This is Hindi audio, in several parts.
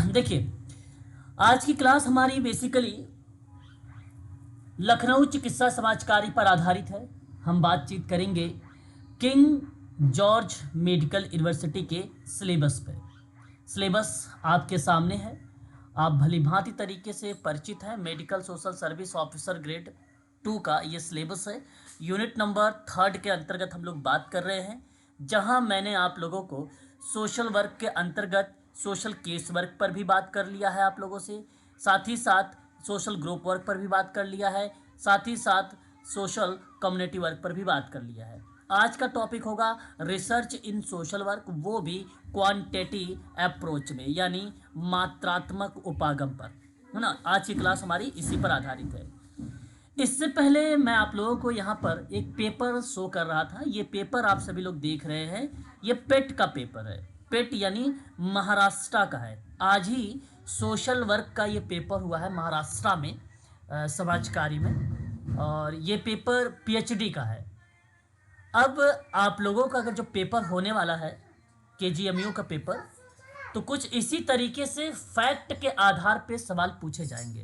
देखिए, आज की क्लास हमारी बेसिकली लखनऊ चिकित्सा समाजकारी पर आधारित है। हम बातचीत करेंगे किंग जॉर्ज मेडिकल यूनिवर्सिटी के सिलेबस पे। सिलेबस आपके सामने है, आप भली भांति तरीके से परिचित हैं। Medical social service officer grade 2 का ये सिलेबस है। यूनिट नंबर 3 के अंतर्गत हम लोग बात कर रहे हैं, जहां मैंने आप लोगों को सोशल वर्क के अंतर्गत सोशल केस वर्क पर भी बात कर लिया है आप लोगों से, साथ ही साथ सोशल ग्रुप वर्क पर भी बात कर लिया है, साथ ही साथ सोशल कम्युनिटी वर्क पर भी बात कर लिया है। आज का टॉपिक होगा रिसर्च इन सोशल वर्क, वो भी क्वांटिटेटिव अप्रोच में, यानी मात्रात्मक उपागम पर, है ना। आज की क्लास हमारी इसी पर आधारित है। इससे पहले मैं आप लोगों को यहाँ पर एक पेपर शो कर रहा था। ये पेपर आप सभी लोग देख रहे हैं, ये पेट का पेपर है। पेट यानी महाराष्ट्र का है। आज ही सोशल वर्क का ये पेपर हुआ है महाराष्ट्र में, समाजकारी में, और ये पेपर पीएचडी का है। अब आप लोगों का अगर जो पेपर होने वाला है केजीएमयू का पेपर, तो कुछ इसी तरीके से फैक्ट के आधार पे सवाल पूछे जाएंगे,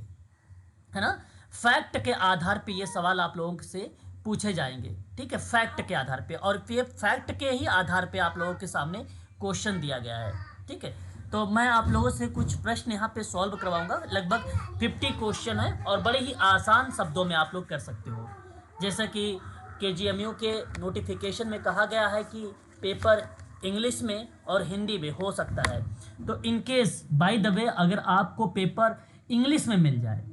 है ना। फैक्ट के आधार पे ये सवाल आप लोगों से पूछे जाएंगे, ठीक है, फैक्ट के आधार पे। और ये फैक्ट के ही आधार पे आप लोगों के सामने क्वेश्चन दिया गया है, ठीक है। तो मैं आप लोगों से कुछ प्रश्न यहाँ पे सॉल्व करवाऊंगा। लगभग 50 क्वेश्चन है और बड़े ही आसान शब्दों में आप लोग कर सकते हो। जैसा कि केजीएमयू के नोटिफिकेशन में कहा गया है कि पेपर इंग्लिश में और हिंदी में हो सकता है। तो in case by the way अगर आपको पेपर इंग्लिश में मिल जाए,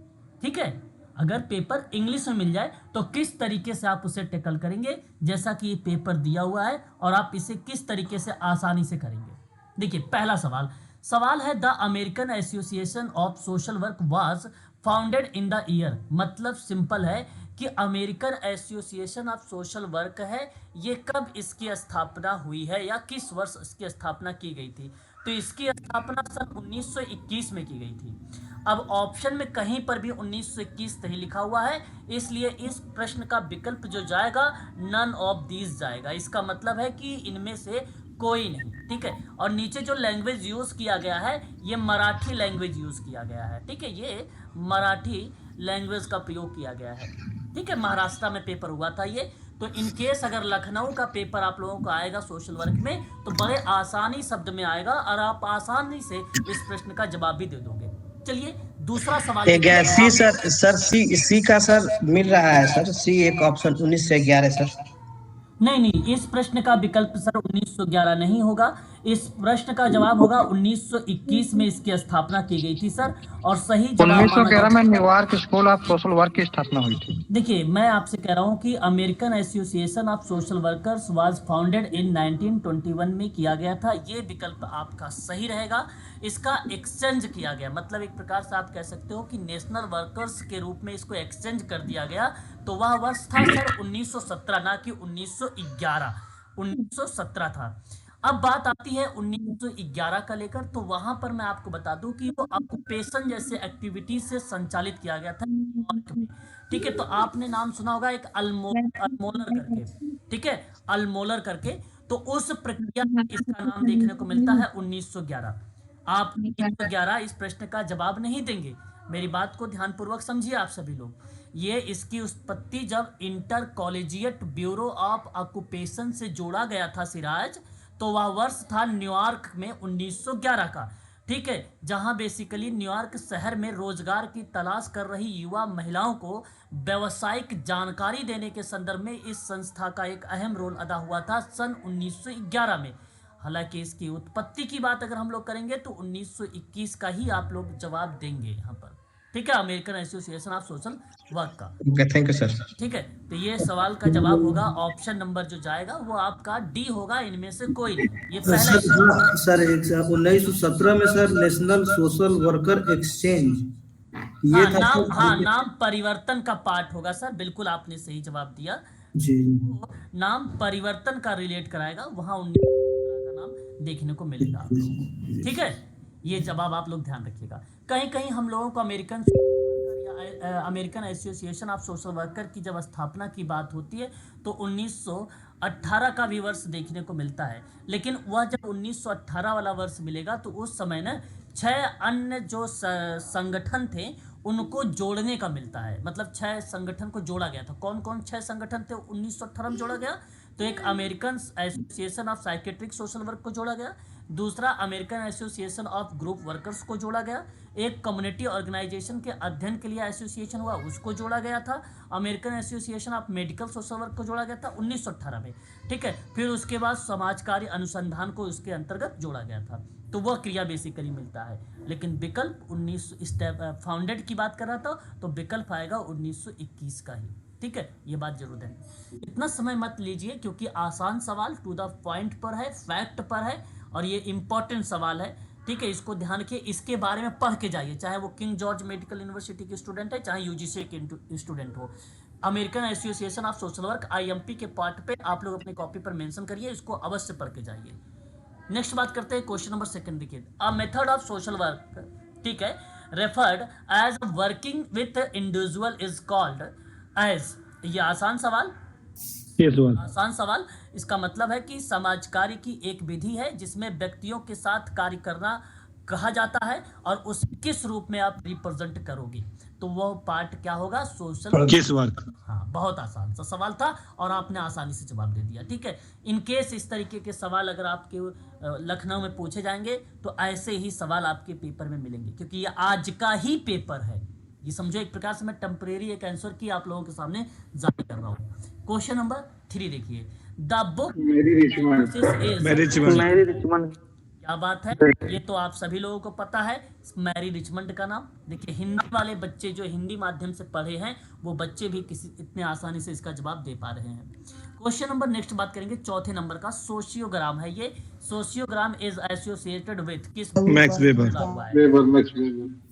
ठीक है, अगर पेपर इंग्लिश में मिल जाए तो किस तरीके से आप उसे टैकल करेंगे, जैसा कि ये पेपर दिया हुआ है, और आप इसे किस तरीके से आसानी से करेंगे। देखिए, पहला सवाल है the American association of social work was founded in the year. मतलब सिंपल है कि American association of social work है, ये कब इसकी स्थापना हुई है या किस वर्ष इसकी स्थापना की गई थी। तो इसकी स्थापना सन 1921 में की गई थी। अब ऑप्शन में कहीं पर भी 1921 नहीं लिखा हुआ है, इसलिए इस प्रश्न का विकल्प जो जाएगा नन ऑफ दीज जाएगा। इसका मतलब है कि इनमें से कोई नहीं, ठीक है। और नीचे जो लैंग्वेज यूज किया गया है ये मराठी लैंग्वेज यूज किया गया है, ठीक है, ये मराठी लैंग्वेज का प्रयोग किया गया है, ठीक है। महाराष्ट्र में पेपर हुआ था ये। तो इनकेस अगर लखनऊ का पेपर आप लोगों को आएगा सोशल वर्क में, तो बड़े आसानी शब्द में आएगा और आप आसानी से इस प्रश्न का जवाब भी दे दोगे। चलिए दूसरा सवाल एक सी सर सी का सर मिल रहा है सर, सी एक ऑप्शन 19 से 11 सर। नहीं, इस प्रश्न का विकल्प सर 1911 नहीं होगा। इस प्रश्न का जवाब होगा 1921 में इसकी स्थापना की गई थी सर, और सही जवाब 1911 में New York school of social work की स्थापना हुई थी। देखिए, मैं आपसे कह रहा हूं कि American association of social workers was founded in 1921 में किया गया था। ये विकल्प आपका सही रहेगा। इसका एक्सचेंज किया गया, मतलब एक प्रकार से आप कह सकते हो कि नेशनल वर्कर्स के रूप में इसको एक्सचेंज कर दिया गया। तो वह वर्ष था सर 1917, ना कि 1911। 1917 था। अब बात आती है 1911 का लेकर, तो वहां पर मैं आपको बता दूं कि वो ऑक्यूपेशन जैसे एक्टिविटीज से संचालित किया गया था न्यूयॉर्क में, ठीक है। तो आपने नाम सुना होगा एक अल्मोलर करके, ठीक है, अल्मोलर करके। तो उस प्रक्रिया में इसका नाम देखने को मिलता है 1911। आप 1911 इस प्रश्न का जवाब नहीं देंगे। मेरी बात को ध्यानपूर्वक समझिए आप सभी लोग। ये इसकी उत्पत्ति जब inter collegiate bureau of occupation से जोड़ा गया था सिराज, तो वह वर्ष था न्यूयॉर्क में 1911 का, ठीक है, जहां बेसिकली न्यूयॉर्क शहर में रोजगार की तलाश कर रही युवा महिलाओं को व्यावसायिक जानकारी देने के संदर्भ में इस संस्था का एक अहम रोल अदा हुआ था सन 1911 में। हालांकि इसकी उत्पत्ति की बात अगर हम लोग करेंगे तो 1921 का ही आप लोग जवाब देंगे यहाँ पर, ठीक है, American association of social work का। Okay, thank you sir. ठीक है, तो ये सवाल का जवाब होगा ऑप्शन नंबर जो जाएगा वो आपका डी होगा, इनमें से कोई नहीं। ये पहला सर 1917 में sir national social worker exchange ये था। नाम परिवर्तन का पार्ट होगा सर, बिल्कुल आपने सही जवाब दिया जी। नाम परिवर्तन का रिलेट कराएगा, वहां 1917 का नाम देखने को मिलेगा आप लोगों को, ठीक है। ये जवाब आप लोग ध्यान रखिएगा। कहीं कहीं हम लोगों को अमेरिकन या American association of social worker की जब स्थापना की बात होती है तो 1918 का भी वर्ष देखने को मिलता है, लेकिन वह जब 1918 वाला वर्ष मिलेगा तो उस समय ना 6 अन्य जो संगठन थे उनको जोड़ने का मिलता है, मतलब 6 संगठन को जोड़ा गया था। कौन कौन 6 संगठन थे 1918 में जोड़ा गया? तो एक American association of psychiatric social work को जोड़ा गया, दूसरा American association of group workers को जोड़ा गया, एक कम्युनिटी ऑर्गेनाइजेशन के अध्ययन के लिए एसोसिएशन हुआ उसको जोड़ा गया था, American association of medical social work को जोड़ा गया था 1918 में, ठीक है। फिर उसके बाद समाज कार्य अनुसंधान को उसके अंतर्गत जोड़ा गया था, तो वह क्रिया बेसिकली मिलता है। लेकिन विकल्प 19 फाउंडेड की बात कर रहा था तो विकल्प आएगा 1921 का ही, ठीक है, ये बात जरूर है। इतना समय मत लीजिए क्योंकि आसान सवाल टू द पॉइंट पर है, फैक्ट पर है और ये इंपॉर्टेंट सवाल है, ठीक है। इसको ध्यान रखिए, इसके बारे में पढ़ के जाइए, चाहे वो किंग जॉर्ज मेडिकल यूनिवर्सिटी के स्टूडेंट है, चाहे यूजीसी के स्टूडेंट हो। American association of social work IMP के पार्ट पे आप लोग अपनी कॉपी पर मेंशन करिए, इसको अवश्य पढ़ के जाइए। नेक्स्ट बात करते हैं क्वेश्चन नंबर 2 देखिए, a method of social work, ठीक है, referred as working with individual is called as. ये आसान सवाल, आसान सवाल। इसका मतलब है कि समाज कार्य की एक विधि है जिसमें व्यक्तियों के साथ कार्य करना कहा जाता है और उस किस रूप में आप रिप्रेजेंट करोगे, तो वह पार्ट क्या होगा? Social work. हाँ, बहुत आसान सा सवाल था और आपने आसानी से जवाब दे दिया, ठीक है। इन केस इस तरीके के सवाल अगर आपके लखनऊ में पूछे जाएंगे तो ऐसे ही सवाल आपके पेपर में मिलेंगे, क्योंकि ये आज का ही पेपर है। ये समझो एक प्रकार से मैं टेम्परेरी एक आंसर की आप लोगों के सामने जारी कर रहा हूँ। क्वेश्चन नंबर 3 देखिए, द बुक क्या बात है, ये तो आप सभी लोगों को पता है, मैरी रिचमंड का नाम। देखिए हिंदी वाले बच्चे जो हिंदी माध्यम से पढ़े हैं वो बच्चे भी किसी इतने आसानी से इसका जवाब दे पा रहे हैं। क्वेश्चन नंबर नेक्स्ट बात करेंगे 4थे नंबर का, सोशियोग्राम है ये। सोशियोग्राम इज एसोसिएटेड विथ किस? Max weber.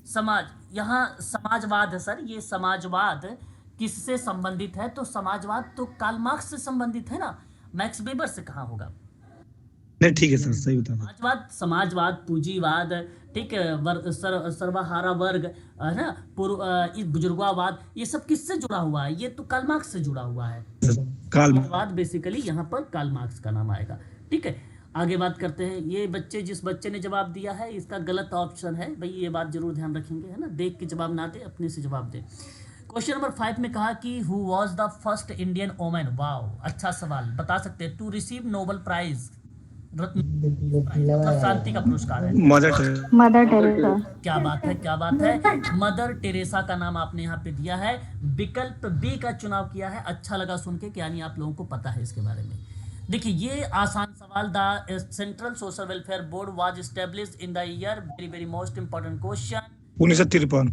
समाज, यहाँ समाजवाद है सर, ये समाजवाद किससे संबंधित है? तो समाजवाद तो कार्ल मार्क्स से संबंधित है ना, मैक्स वेबर से कहाँ होगा? नहीं ठीक है सर, सही बता। समाजवाद, पूंजीवाद, ठीक है, सर्वहारा वर्ग है ना, बुजुर्गवाद, ये सब किससे जुड़ा हुआ है? ये तो कार्ल मार्क्स से जुड़ा हुआ है। समाजवाद बेसिकली यहाँ पर कार्ल मार्क्स का नाम आएगा, ठीक है। आगे बात करते हैं, ये बच्चे जिस बच्चे ने जवाब दिया है इसका गलत ऑप्शन है भाई, ये बात जरूर ध्यान रखेंगे, है ना, देख के जवाब ना दे, अपने से जवाब दे। क्वेश्चन नंबर 5 में कहा कि who was the first Indian woman, wow अच्छा सवाल, बता सकते हैं, टू रिसीव नोबेल प्राइज, मतलब शांति का पुरस्कार है, मदर टेरेसा। क्या बात है, क्या बात है, मदर टेरेसा का नाम आपने यहाँ पे दिया है, विकल्प बी का चुनाव किया है। अच्छा लगा सुन के, यानी आप लोगों को पता है इसके बारे में। देखिए ये आसान सवाल, the central social welfare board was established in the year, very very most important question, 1953।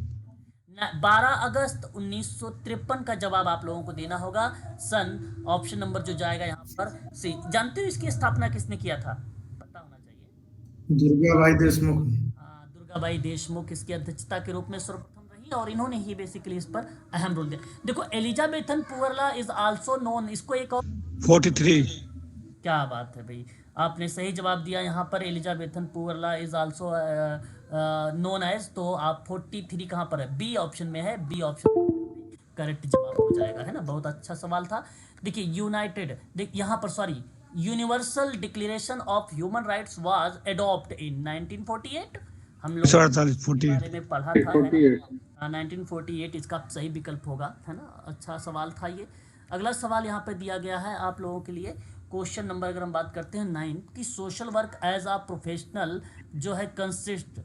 12 अगस्त 1953 का जवाब आप लोगों को देना होगा। सन ऑप्शन नंबर जो जाएगा यहाँ पर सी। जानते हो इसकी स्थापना किसने किया था? पता होना चाहिए। दुर्गाबाई देशमुख। दुर्गाबाई देशमुख इसकी अध्यक्षता के रूप में सर्वप्रथम रही और इन्होंने ही बेसिकली इस पर अहम रोल दिया। देखो Elizabethan poor law is also known, इसको एक और 43। क्या बात है भाई, आपने सही जवाब दिया यहाँ पर, Elizabethan poor law is also known as, तो आप 43 कहाँ पर है? बी ऑप्शन में है, बी ऑप्शन करेक्ट जवाब हो जाएगा, है ना। बहुत अच्छा सवाल था। देखिए यूनाइटेड, यहाँ पर sorry, universal declaration of human rights was adopt in 1948, हम लोग बारे में पढ़ा था 1948, इसका सही विकल्प होगा, है ना। अच्छा सवाल था ये। अगला सवाल यहाँ पे दिया गया है आप लोगों के लिए, क्वेश्चन नंबर अगर हम बात करते हैं 9 की, social work as a professional जो है कंसिस्ट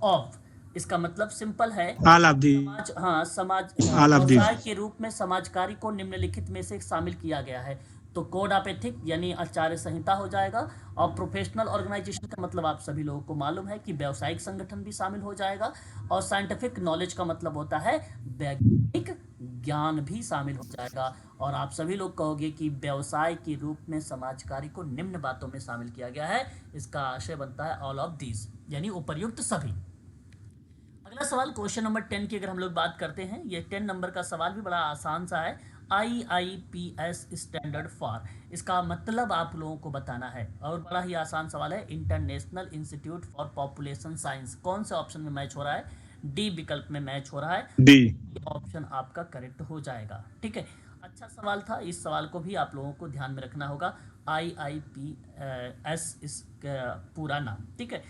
ऑफ, इसका मतलब सिंपल है, समाज, हाँ समाज व्यवसाय के रूप में समाज कार्य को निम्नलिखित में से शामिल किया गया है। तो कोड ऑफ एथिक यानी आचार्य संहिता हो जाएगा, और प्रोफेशनल ऑर्गेनाइजेशन का मतलब आप सभी लोगों को मालूम है कि व्यावसायिक संगठन भी शामिल हो जाएगा, और साइंटिफिक नॉलेज का मतलब होता है वैज्ञानिक ज्ञान भी शामिल हो जाएगा। और आप सभी लोग कहोगे कि व्यवसाय के रूप में समाज कार्य को निम्न बातों में शामिल किया गया है, इसका आशय बनता है ऑल ऑफ दीज, यानी उपर्युक्त सभी। अगला सवाल क्वेश्चन नंबर 10 की अगर हम लोग बात करते हैं, ये 10 नंबर का सवाल भी बड़ा आसान सा है, IIPS स्टैंडर्ड फॉर, इसका मतलब आप लोगों को बताना है, और बड़ा ही आसान सवाल है, international institute for population science, कौन से ऑप्शन में मैच हो रहा है? डी विकल्प में मैच हो रहा है, डी। ऑप्शन आपका करेक्ट हो जाएगा। ठीक है, अच्छा सवाल था, इस सवाल को भी आप लोगों को ध्यान में रखना होगा। IIPS इसका पूरा नाम, ठीक है,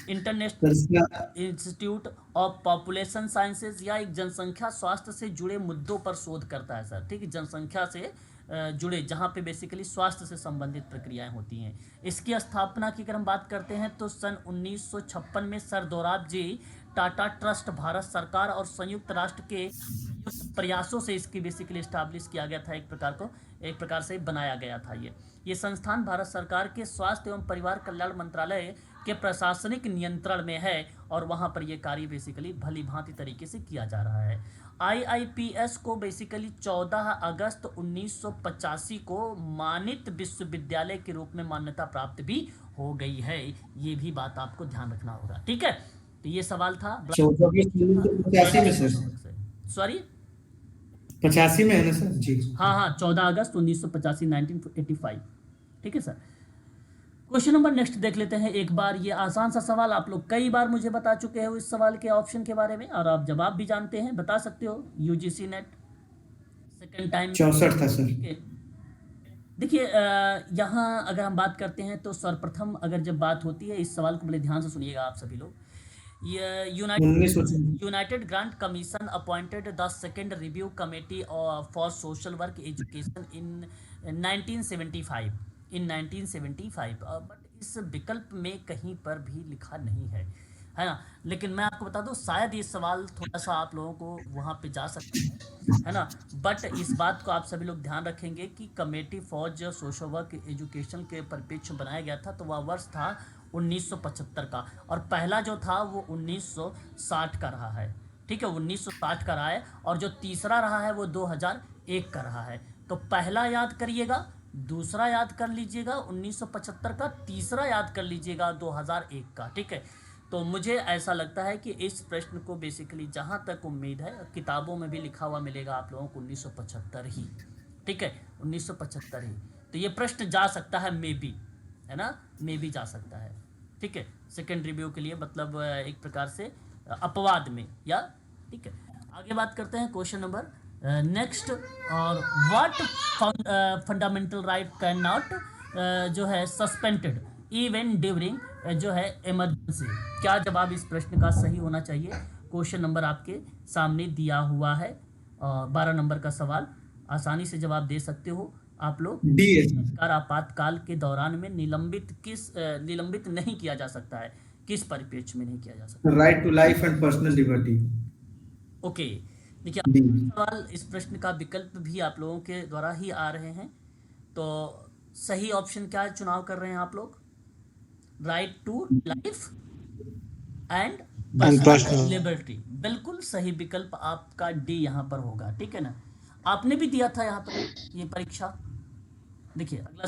इंटरनेशनल सर इसका इंस्टीट्यूट ऑफ पॉपुलेशन साइंसेज, या एक जनसंख्या स्वास्थ्य से जुड़े मुद्दों पर शोध करता है सर। ठीक है, जनसंख्या से जुड़े, जहाँ पे बेसिकली स्वास्थ्य से संबंधित प्रक्रियाएं होती हैं। इसकी स्थापना की अगर हम बात करते हैं तो सन 1956 में सर दोराबजी टाटा ट्रस्ट, भारत सरकार और संयुक्त राष्ट्र के प्रयासों से इसकी बेसिकली इस्टाब्लिश किया गया था, एक प्रकार से बनाया गया था। ये संस्थान भारत सरकार के स्वास्थ्य एवं परिवार कल्याण मंत्रालय के प्रशासनिक नियंत्रण में है और वहाँ पर ये कार्य बेसिकली भली भांति तरीके से किया जा रहा है। IIPS को बेसिकली 14 अगस्त 1985 को मानित विश्वविद्यालय के रूप में मान्यता प्राप्त भी हो गई है। ये भी बात आपको ध्यान रखना होगा। ठीक है, तो ये सवाल था 14 में सर, सॉरी 85 में है ना सर जी। हाँ 14 अगस्त 1985, 1985। ठीक है सर, क्वेश्चन नंबर नेक्स्ट देख लेते हैं। एक बार ये आसान सा सवाल, आप लोग कई बार मुझे बता चुके हो इस सवाल के ऑप्शन के बारे में और आप जवाब भी जानते हैं, बता सकते हो। UGC नेट सेकेंड टाइम 64 था सर। देखिए यहाँ अगर हम बात करते हैं तो सर्वप्रथम अगर जब बात होती है, इस सवाल को बड़े ध्यान से सुनिएगा आप सभी लोग। United grant commission appointed the second review committee for social work education in 1975 but इस विकल्प में कहीं पर भी लिखा नहीं है ना। लेकिन मैं आपको बता दूं, शायद ये सवाल थोड़ा सा आप लोगों को वहाँ पे जा सकता है ना। बट इस बात को आप सभी लोग ध्यान रखेंगे कि committee for social work education के परिप्रेक्ष्य बनाया गया था, तो वह वर्ष था 1975 का, और पहला जो था वो 1960 का रहा है। ठीक है, 1960 का रहा है, और जो तीसरा रहा है वो 2001 का रहा है। तो पहला याद करिएगा, दूसरा याद कर लीजिएगा 1975 का, तीसरा याद कर लीजिएगा 2001 का। ठीक है, तो मुझे ऐसा लगता है कि इस प्रश्न को बेसिकली जहाँ तक उम्मीद है किताबों में भी लिखा हुआ मिलेगा आप लोगों को 1975 ही। ठीक है, 1975 ही। तो ये प्रश्न जा सकता है मे बी, है ना, मे बी जा सकता है। ठीक है, सेकेंड रिव्यू के लिए मतलब एक प्रकार से अपवाद में या। ठीक है, आगे बात करते हैं क्वेश्चन नंबर नेक्स्ट। और what fundamental right can not जो है सस्पेंडेड इवन ड्यूरिंग जो है इमरजेंसी। क्या जवाब इस प्रश्न का सही होना चाहिए? क्वेश्चन नंबर आपके सामने दिया हुआ है, 12 नंबर का सवाल, आसानी से जवाब दे सकते हो आप लोग। सरकार आपातकाल के दौरान में निलंबित नहीं किया जा सकता है, किस परिप्रेक्ष्य में नहीं किया जा सकता? Right to life and personal liberty. Okay, देखिए सवाल, इस प्रश्न का विकल्प भी आप लोगों के द्वारा ही आ रहे हैं, तो सही ऑप्शन क्या चुनाव कर रहे हैं आप लोग? Right to life and personal liberty, बिल्कुल सही विकल्प आपका डी यहाँ पर होगा। ठीक है ना, आपने भी दिया था यहाँ पर ये परीक्षा। देखिए अगले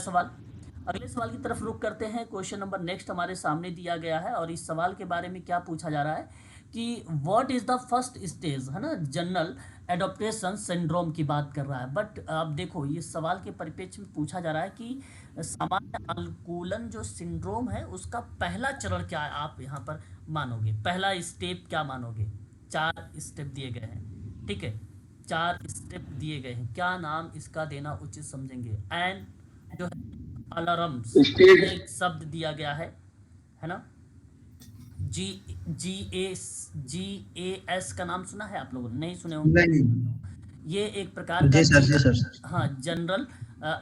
सवाल की तरफ रुख करते हैं। क्वेश्चन नंबर नेक्स्ट हमारे सामने दिया गया है, और इस सवाल के बारे में क्या पूछा जा रहा है कि what is the first stage, है ना, जनरल एडॉप्टेशन सिंड्रोम की बात कर रहा है। बट आप देखो, ये सवाल के परिप्रेक्ष्य में पूछा जा रहा है कि सामान्य अनुकूलन जो सिंड्रोम है उसका पहला चरण क्या है, आप यहाँ पर मानोगे, पहला स्टेप क्या मानोगे? 4 स्टेप दिए गए हैं। ठीक है, 4 स्टेप दिए गए हैं, क्या नाम इसका देना उचित समझेंगे? एन जो है अलार्म्स, एक शब्द दिया गया है ना। GAS का नाम सुना है आप लोगों ने? नहीं सुने होंगे। ये एक प्रकार का हाँ जनरल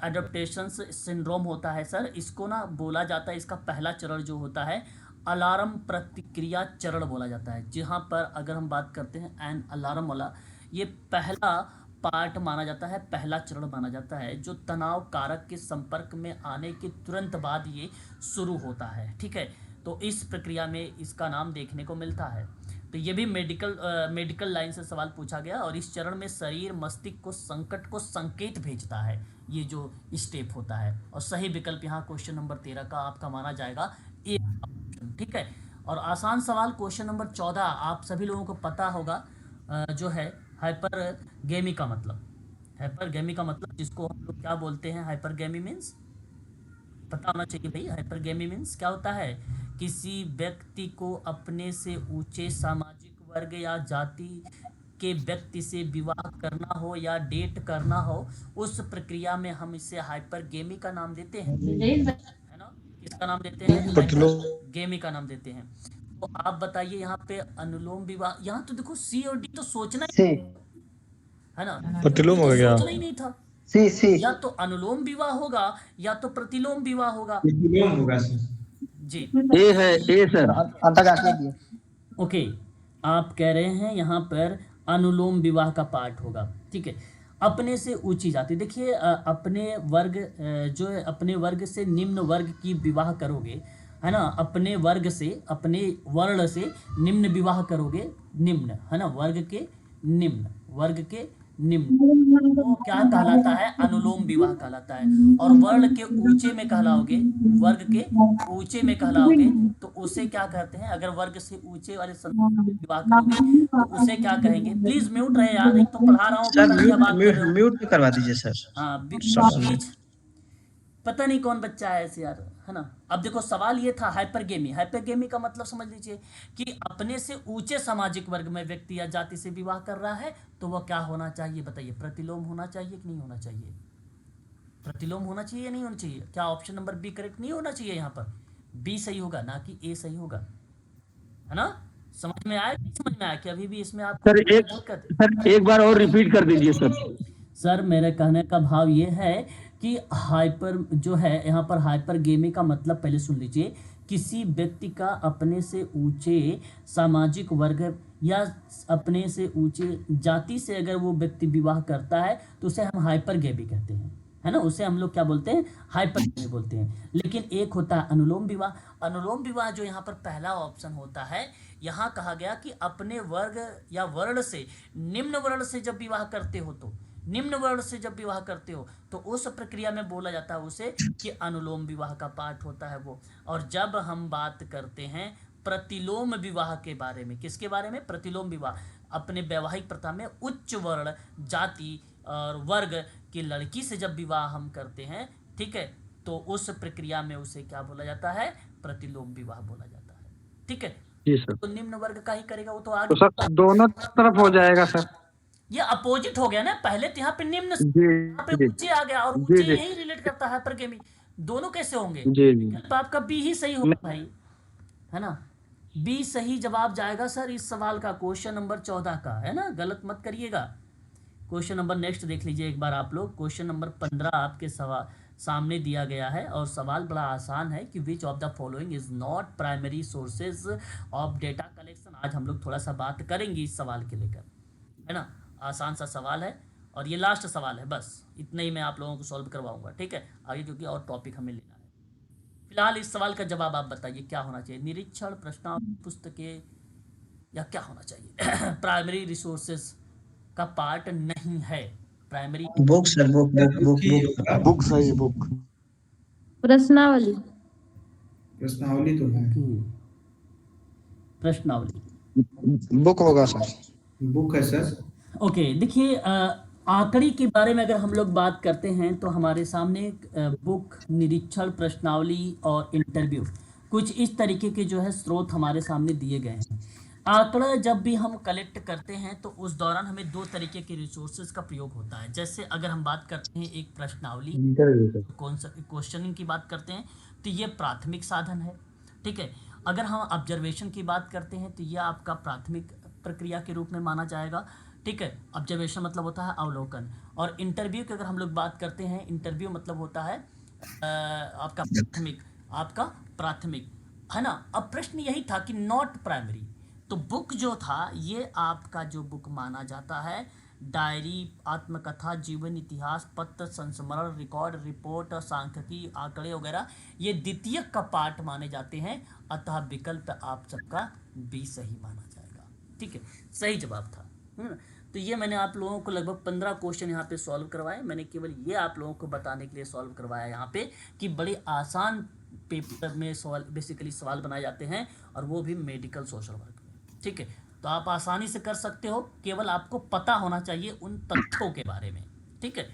एडॉप्टेशन सिंड्रोम होता है सर। इसको ना बोला जाता है, इसका पहला चरण जो होता है अलार्म प्रतिक्रिया चरण बोला जाता है, जहाँ पर अगर हम बात करते हैं एन अलार्म वाला, ये पहला पार्ट माना जाता है, पहला चरण माना जाता है, जो तनाव कारक के संपर्क में आने के तुरंत बाद ये शुरू होता है। ठीक है, तो इस प्रक्रिया में इसका नाम देखने को मिलता है। तो ये भी मेडिकल लाइन से सवाल पूछा गया, और इस चरण में शरीर मस्तिष्क को संकट को संकेत भेजता है, ये जो स्टेप होता है। और सही विकल्प यहाँ क्वेश्चन नंबर 13 का आपका माना जाएगा ए ऑप्शन। ठीक है, और आसान सवाल क्वेश्चन नंबर 14 आप सभी लोगों को पता होगा, जो है हाइपरगेमी का मतलब जिसको हम लोग क्या बोलते हैं? हाइपरगेमी मीन्स पता होना चाहिए भाई। हाइपरगेमी मीन्स क्या होता है? किसी व्यक्ति को अपने से ऊंचे सामाजिक व वर्ग या जाति के व्यक्ति से विवाह करना हो या डेट करना हो, उस प्रक्रिया में हम इसे हाइपरगेमी का नाम देते हैं, है ना। किसका नाम देते हैं? हाइपरगेमी का नाम देते हैं। तो आप बताइए यहाँ पे अनुलोम विवाह, यहाँ तो देखो सी और डी तो सोचना ही है ना, प्रतिलोम हो गया। सोचना ही नहीं था। सी या तो अनुलोम विवाह होगा या तो प्रतिलोम विवाह होगा जी। ए है, ए सर अंतर जाके दिए। ओके, आप कह रहे हैं यहाँ पर अनुलोम विवाह का पार्ट होगा, ठीक है। अपने से ऊंची जाति, देखिए अपने वर्ग जो है अपने वर्ग से निम्न वर्ग की विवाह करोगे, है ना, अपने वर्ग से अपने वर्ण से निम्न विवाह करोगे, निम्न है ना, वर्ग के निम्न वो क्या कहलाता है? अनुलोम विवाह कहलाता है। और वर्ण के ऊंचे में कहलाओगे, वर्ग के ऊंचे में कहलाओगे तो उसे क्या कहते हैं? अगर वर्ग से ऊंचे वाले संदर्भ में विवाह करोगे तो उसे क्या कहेंगे? प्लीज म्यूट रहे यार, एक तो पढ़ा रहा हूँ, सर पता नहीं क्या बात कर रहे हो। म्यूट करवा दीजिए सर। हाँ प्लीज, पता नहीं कौन बच्चा है ऐसे यार, है ना। अब देखो सवाल ये था हाइपरगेमी का मतलब समझ लीजिए कि अपने से ऊंचे सामाजिक वर्ग में व्यक्ति या जाति से विवाह कर रहा है तो वह क्या होना चाहिए बताइए? प्रतिलोम होना चाहिए कि नहीं होना चाहिए? प्रतिलोम होना चाहिए या नहीं होना चाहिए? क्या ऑप्शन नंबर बी करेक्ट नहीं होना चाहिए? यहाँ पर बी सही होगा ना कि ए सही होगा, है ना। समझ में आया नहीं समझ में आया कि अभी भी इसमें आप सर एक बार और रिपीट कर दीजिए सर। सर मेरे कहने का भाव ये है कि हाइपर जो है यहाँ पर हाइपरगेमी का मतलब पहले सुन लीजिए, किसी व्यक्ति का अपने से ऊंचे सामाजिक वर्ग या अपने से ऊंचे जाति से अगर वो व्यक्ति विवाह करता है तो उसे हम हाइपरगेमी कहते हैं, है ना। उसे हम लोग क्या बोलते हैं? हाइपरगेमी बोलते हैं। लेकिन एक होता है अनुलोम विवाह। अनुलोम विवाह जो यहाँ पर पहला ऑप्शन होता है, यहाँ कहा गया कि अपने वर्ग या वर्ण से निम्न वर्ण से जब विवाह करते हो तो निम्न वर्ण से जब विवाह करते हो तो उस प्रक्रिया में बोला जाता है उसे कि अनुलोम विवाह का पार्ट होता है वो। और जब हम बात करते हैं प्रतिलोम विवाह के बारे में, किसके बारे में? प्रतिलोम विवाह। अपने वैवाहिक प्रथा में उच्च वर्ण जाति और वर्ग की लड़की से जब विवाह हम करते हैं, ठीक है, तो उस प्रक्रिया में उसे क्या बोला जाता है? प्रतिलोम विवाह बोला जाता है, ठीक है। जी सर। तो निम्न वर्ग का ही करेगा वो तो तो आगे सर दोनों तरफ हो जाएगा सर। ये अपोजिट हो गया ना, पहले तो यहाँ पे निम्न जी यहाँ पे जी ऊंचे आ गया और जी ऊंचे जी यही रिलेट करता है हाइपरगेमी। दोनों कैसे होंगे? जी जी विकल्प आपका बी ही सही होगा भाई, है ना। बी सही जवाब जाएगा सर इस सवाल का, क्वेश्चन नंबर 14 का, है ना, गलत मत करिएगा। क्वेश्चन नंबर नेक्स्ट देख लीजिए एक बार आप लोग। क्वेश्चन नंबर 15 आपके सामने दिया गया है और सवाल बड़ा आसान है कि which of the following is not primary sources of data collection. आज हम लोग थोड़ा सा बात करेंगे इस सवाल के लेकर, है ना। आसान सा सवाल है और ये लास्ट सवाल है, बस इतना ही मैं आप लोगों को सॉल्व करवाऊंगा, ठीक है, आगे क्योंकि और टॉपिक हमें लेना है। फिलहाल इस सवाल का जवाब आप बताइए क्या होना चाहिए? निरीक्षण, प्रश्नावली, पुस्तकें या क्या होना चाहिए? प्राइमरी रिसोर्सेज का पार्ट नहीं है प्राइमरी। बुक सर, बुक सही बुक। प्रश्नावली प्रश्नावली तो है, प्रश्नावली बुक होगा सर। बुक है सर। ओके, देखिए आंकड़ी के बारे में अगर हम लोग बात करते हैं तो हमारे सामने बुक, निरीक्षण, प्रश्नावली और इंटरव्यू, कुछ इस तरीके के जो है स्रोत हमारे सामने दिए गए हैं। आंकड़ा जब भी हम कलेक्ट करते हैं तो उस दौरान हमें दो तरीके के रिसोर्सेज का प्रयोग होता है। जैसे अगर हम बात करते हैं एक प्रश्नावली, कौन सा क्वेश्चनिंग की बात करते हैं तो ये प्राथमिक साधन है, ठीक है। अगर हम ऑब्जर्वेशन की बात करते हैं तो यह आपका प्राथमिक प्रक्रिया के रूप में माना जाएगा, ठीक है। ऑब्जर्वेशन मतलब होता है अवलोकन। और इंटरव्यू की अगर हम लोग बात करते हैं, इंटरव्यू मतलब होता है आपका प्राथमिक, है ना। अब प्रश्न यही था कि नॉट प्राइमरी, तो बुक जो था ये आपका जो बुक माना जाता है, डायरी, आत्मकथा, जीवन इतिहास, पत्र, संस्मरण, रिकॉर्ड, रिपोर्ट, सांख्यिकी, आंकड़े वगैरह, ये द्वितीयक का पार्ट माने जाते हैं। अतः विकल्प आप सबका बी सही माना जाएगा, ठीक है, सही जवाब था। तो ये मैंने आप लोगों को लगभग 15 क्वेश्चन यहाँ पे सॉल्व करवाए। मैंने केवल ये आप लोगों को बताने के लिए सॉल्व करवाया यहाँ पे कि बड़े आसान पेपर में सवाल, बेसिकली सवाल बनाए जाते हैं और वो भी मेडिकल सोशल वर्क में, ठीक है। तो आप आसानी से कर सकते हो, केवल आपको पता होना चाहिए उन तथ्यों के बारे में, ठीक है।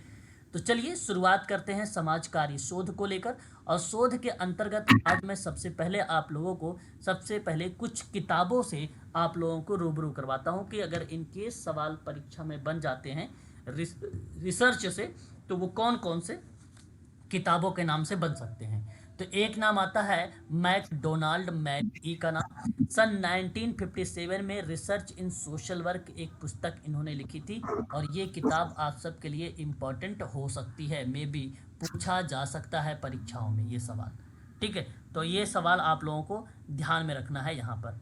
तो चलिए शुरुआत करते हैं समाज कार्य शोध को लेकर। और शोध के अंतर्गत आज मैं सबसे पहले आप लोगों को कुछ किताबों से आप लोगों को रूबरू करवाता हूं कि अगर इनके सवाल परीक्षा में बन जाते हैं रिसर्च से, तो वो कौन कौन से किताबों के नाम से बन सकते हैं। तो एक नाम आता है मैकडोनाल्ड मैगी का नाम। सन 1957 में रिसर्च इन सोशल वर्क एक पुस्तक इन्होंने लिखी थी, और ये किताब आप सबके लिए इम्पोर्टेंट हो सकती है, मे बी पूछा जा सकता है परीक्षाओं में ये सवाल। ठीक है, तो ये सवाल आप लोगों को ध्यान में रखना है यहाँ पर।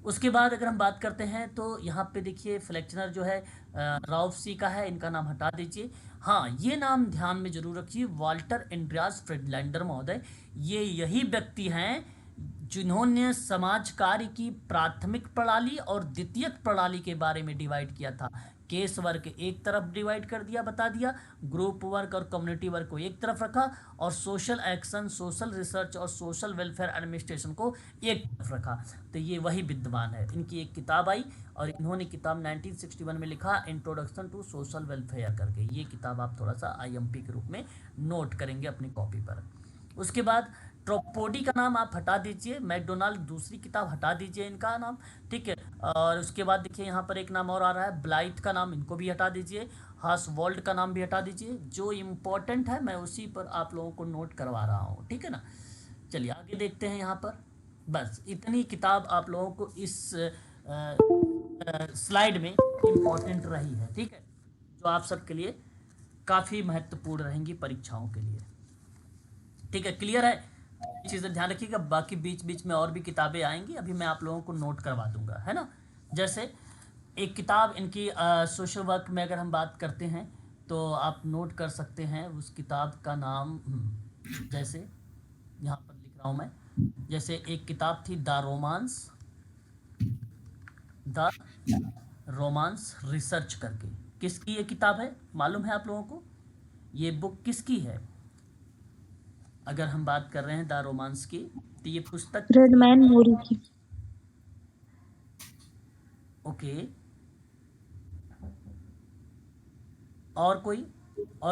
उसके बाद अगर हम बात करते हैं तो यहाँ पे देखिए फ्लेक्चनर जो है राउफ सी का है, इनका नाम हटा दीजिए। हाँ, ये नाम ध्यान में जरूर रखिए, वाल्टर एंड्रियास फ्रीडलैंडर महोदय। ये यही व्यक्ति हैं जिन्होंने समाज कार्य की प्राथमिक प्रणाली और द्वितीयक प्रणाली के बारे में डिवाइड किया था। केस वर्क एक तरफ डिवाइड कर दिया, बता दिया, ग्रुप वर्क और कम्युनिटी वर्क को एक तरफ रखा, और सोशल एक्शन, सोशल रिसर्च और सोशल वेलफेयर एडमिनिस्ट्रेशन को एक तरफ रखा। तो ये वही विद्वान है। इनकी एक किताब आई और इन्होंने किताब 1961 में लिखा, इंट्रोडक्शन टू सोशल वेलफेयर करके। ये किताब आप थोड़ा सा IMP के रूप में नोट करेंगे अपनी कॉपी पर। उसके बाद ट्रोपोडी का नाम आप हटा दीजिए, मैकडोनाल्ड दूसरी किताब हटा दीजिए इनका नाम, ठीक है। और उसके बाद देखिए यहाँ पर एक नाम और आ रहा है, ब्लाइथ का नाम, इनको भी हटा दीजिए। हासवॉल्ड का नाम भी हटा दीजिए। जो इम्पोर्टेंट है मैं उसी पर आप लोगों को नोट करवा रहा हूँ, ठीक है ना। चलिए आगे देखते हैं यहाँ पर। बस इतनी किताब आप लोगों को इस स्लाइड में इम्पोर्टेंट रही है, ठीक है, जो आप सबके लिए काफ़ी महत्वपूर्ण रहेंगी परीक्षाओं के लिए। ठीक है, क्लियर है, चीज़ें ध्यान रखिएगा। बाकी बीच बीच में और भी किताबें आएंगी, अभी मैं आप लोगों को नोट करवा दूंगा, है ना। जैसे एक किताब इनकी सोशल वर्क में अगर हम बात करते हैं तो आप नोट कर सकते हैं उस किताब का नाम, जैसे यहाँ पर लिख रहा हूँ मैं। जैसे एक किताब थी द रोमांस रिसर्च करके। किसकी ये किताब है मालूम है आप लोगों को? ये बुक किसकी है? अगर हम बात कर रहे हैं द रोमांस की, तो ये पुस्तक रेडमैन मोरी की। ओके, और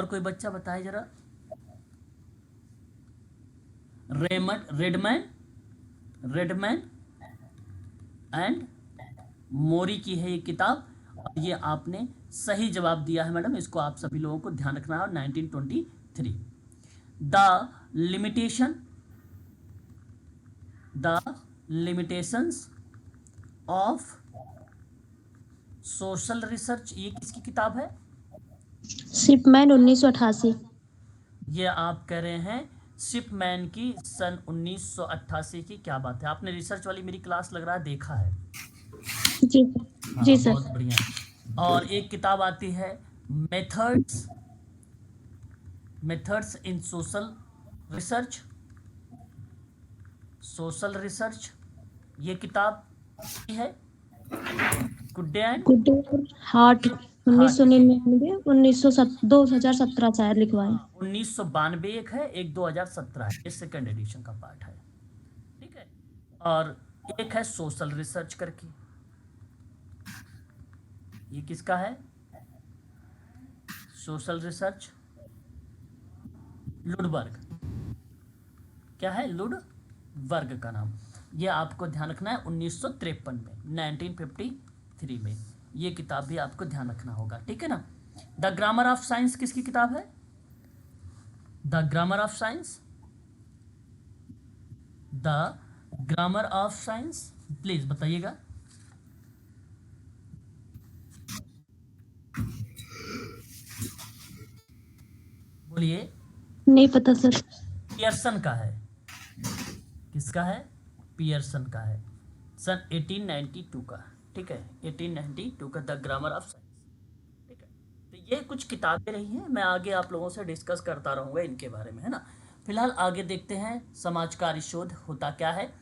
कोई बच्चा बताए जरा। रेडमैन एंड मोरी की है ये किताब, और ये आपने सही जवाब दिया है मैडम। इसको आप सभी लोगों को ध्यान रखना है। 1923 the limitations of social research, ये किसकी किताब है? शिपमैन 1988। ये आप कह रहे हैं शिपमैन की, सन 1988 की। क्या बात है, आपने रिसर्च वाली मेरी क्लास लग रहा है देखा है। जी हाँ, जी सर। बहुत बढ़िया। और एक किताब आती है मेथड्स इन सोशल रिसर्च, ये किताब है गुड एंड हार्ट 1999 2017 शायद लिखवाए। 1992 एक है, एक 2017 है, ये सेकंड एडिशन का पार्ट है, ठीक है। और एक है सोशल रिसर्च करके, ये किसका है? Social research Lundberg. क्या है? लुडबर्ग का नाम। ये आपको ध्यान रखना है 1953 में, 1953 में ये किताब भी आपको ध्यान रखना होगा, ठीक है ना। द ग्रामर ऑफ साइंस किसकी किताब है? The grammar of science, please बताइएगा। बोलिए। नहीं पता सर। पियर्सन का है। किसका है? पियर्सन का है, सन 1892 का, ठीक है, 1892 का द ग्रामर ऑफ साइंस, ठीक है। तो ये कुछ किताबें रही हैं, मैं आगे आप लोगों से डिस्कस करता रहूँगा इनके बारे में, है ना। फिलहाल आगे देखते हैं समाज कार्य शोध होता क्या है।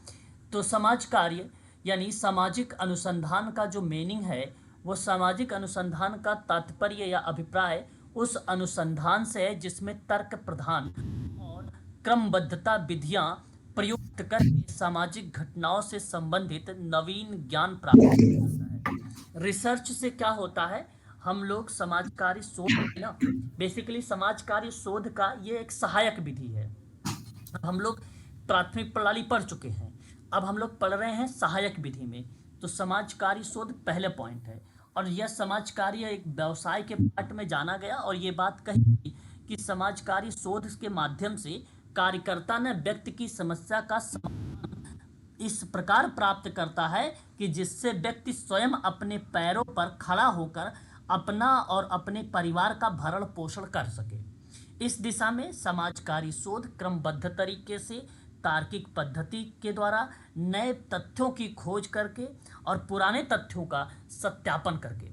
तो समाज कार्य यानी सामाजिक अनुसंधान का जो मीनिंग है, वो सामाजिक अनुसंधान का तात्पर्य या अभिप्राय उस अनुसंधान से है जिसमें तर्क प्रधान और क्रमबद्धता विधियां प्रयुक्त कर सामाजिक घटनाओं से संबंधित नवीन ज्ञान प्राप्त करता है। रिसर्च से क्या होता है, हम लोग समाज कार्य शोध में ना बेसिकली समाज कार्य शोध का ये एक सहायक विधि है। अब हम लोग प्राथमिक प्रणाली पढ़ चुके हैं, अब हम लोग पढ़ रहे हैं सहायक विधि में। तो समाज कार्य शोध पहले पॉइंट है, और यह समाज कार्य एक व्यवसाय के पार्ट में जाना गया, और ये बात कही गई कि समाज कार्य शोध के माध्यम से कार्यकर्ता ने व्यक्ति की समस्या का समाधान इस प्रकार प्राप्त करता है कि जिससे व्यक्ति स्वयं अपने पैरों पर खड़ा होकर अपना और अपने परिवार का भरण पोषण कर सके। इस दिशा में समाज कार्य शोध क्रमबद्ध तरीके से तार्किक पद्धति के द्वारा नए तथ्यों की खोज करके और पुराने तथ्यों का सत्यापन करके,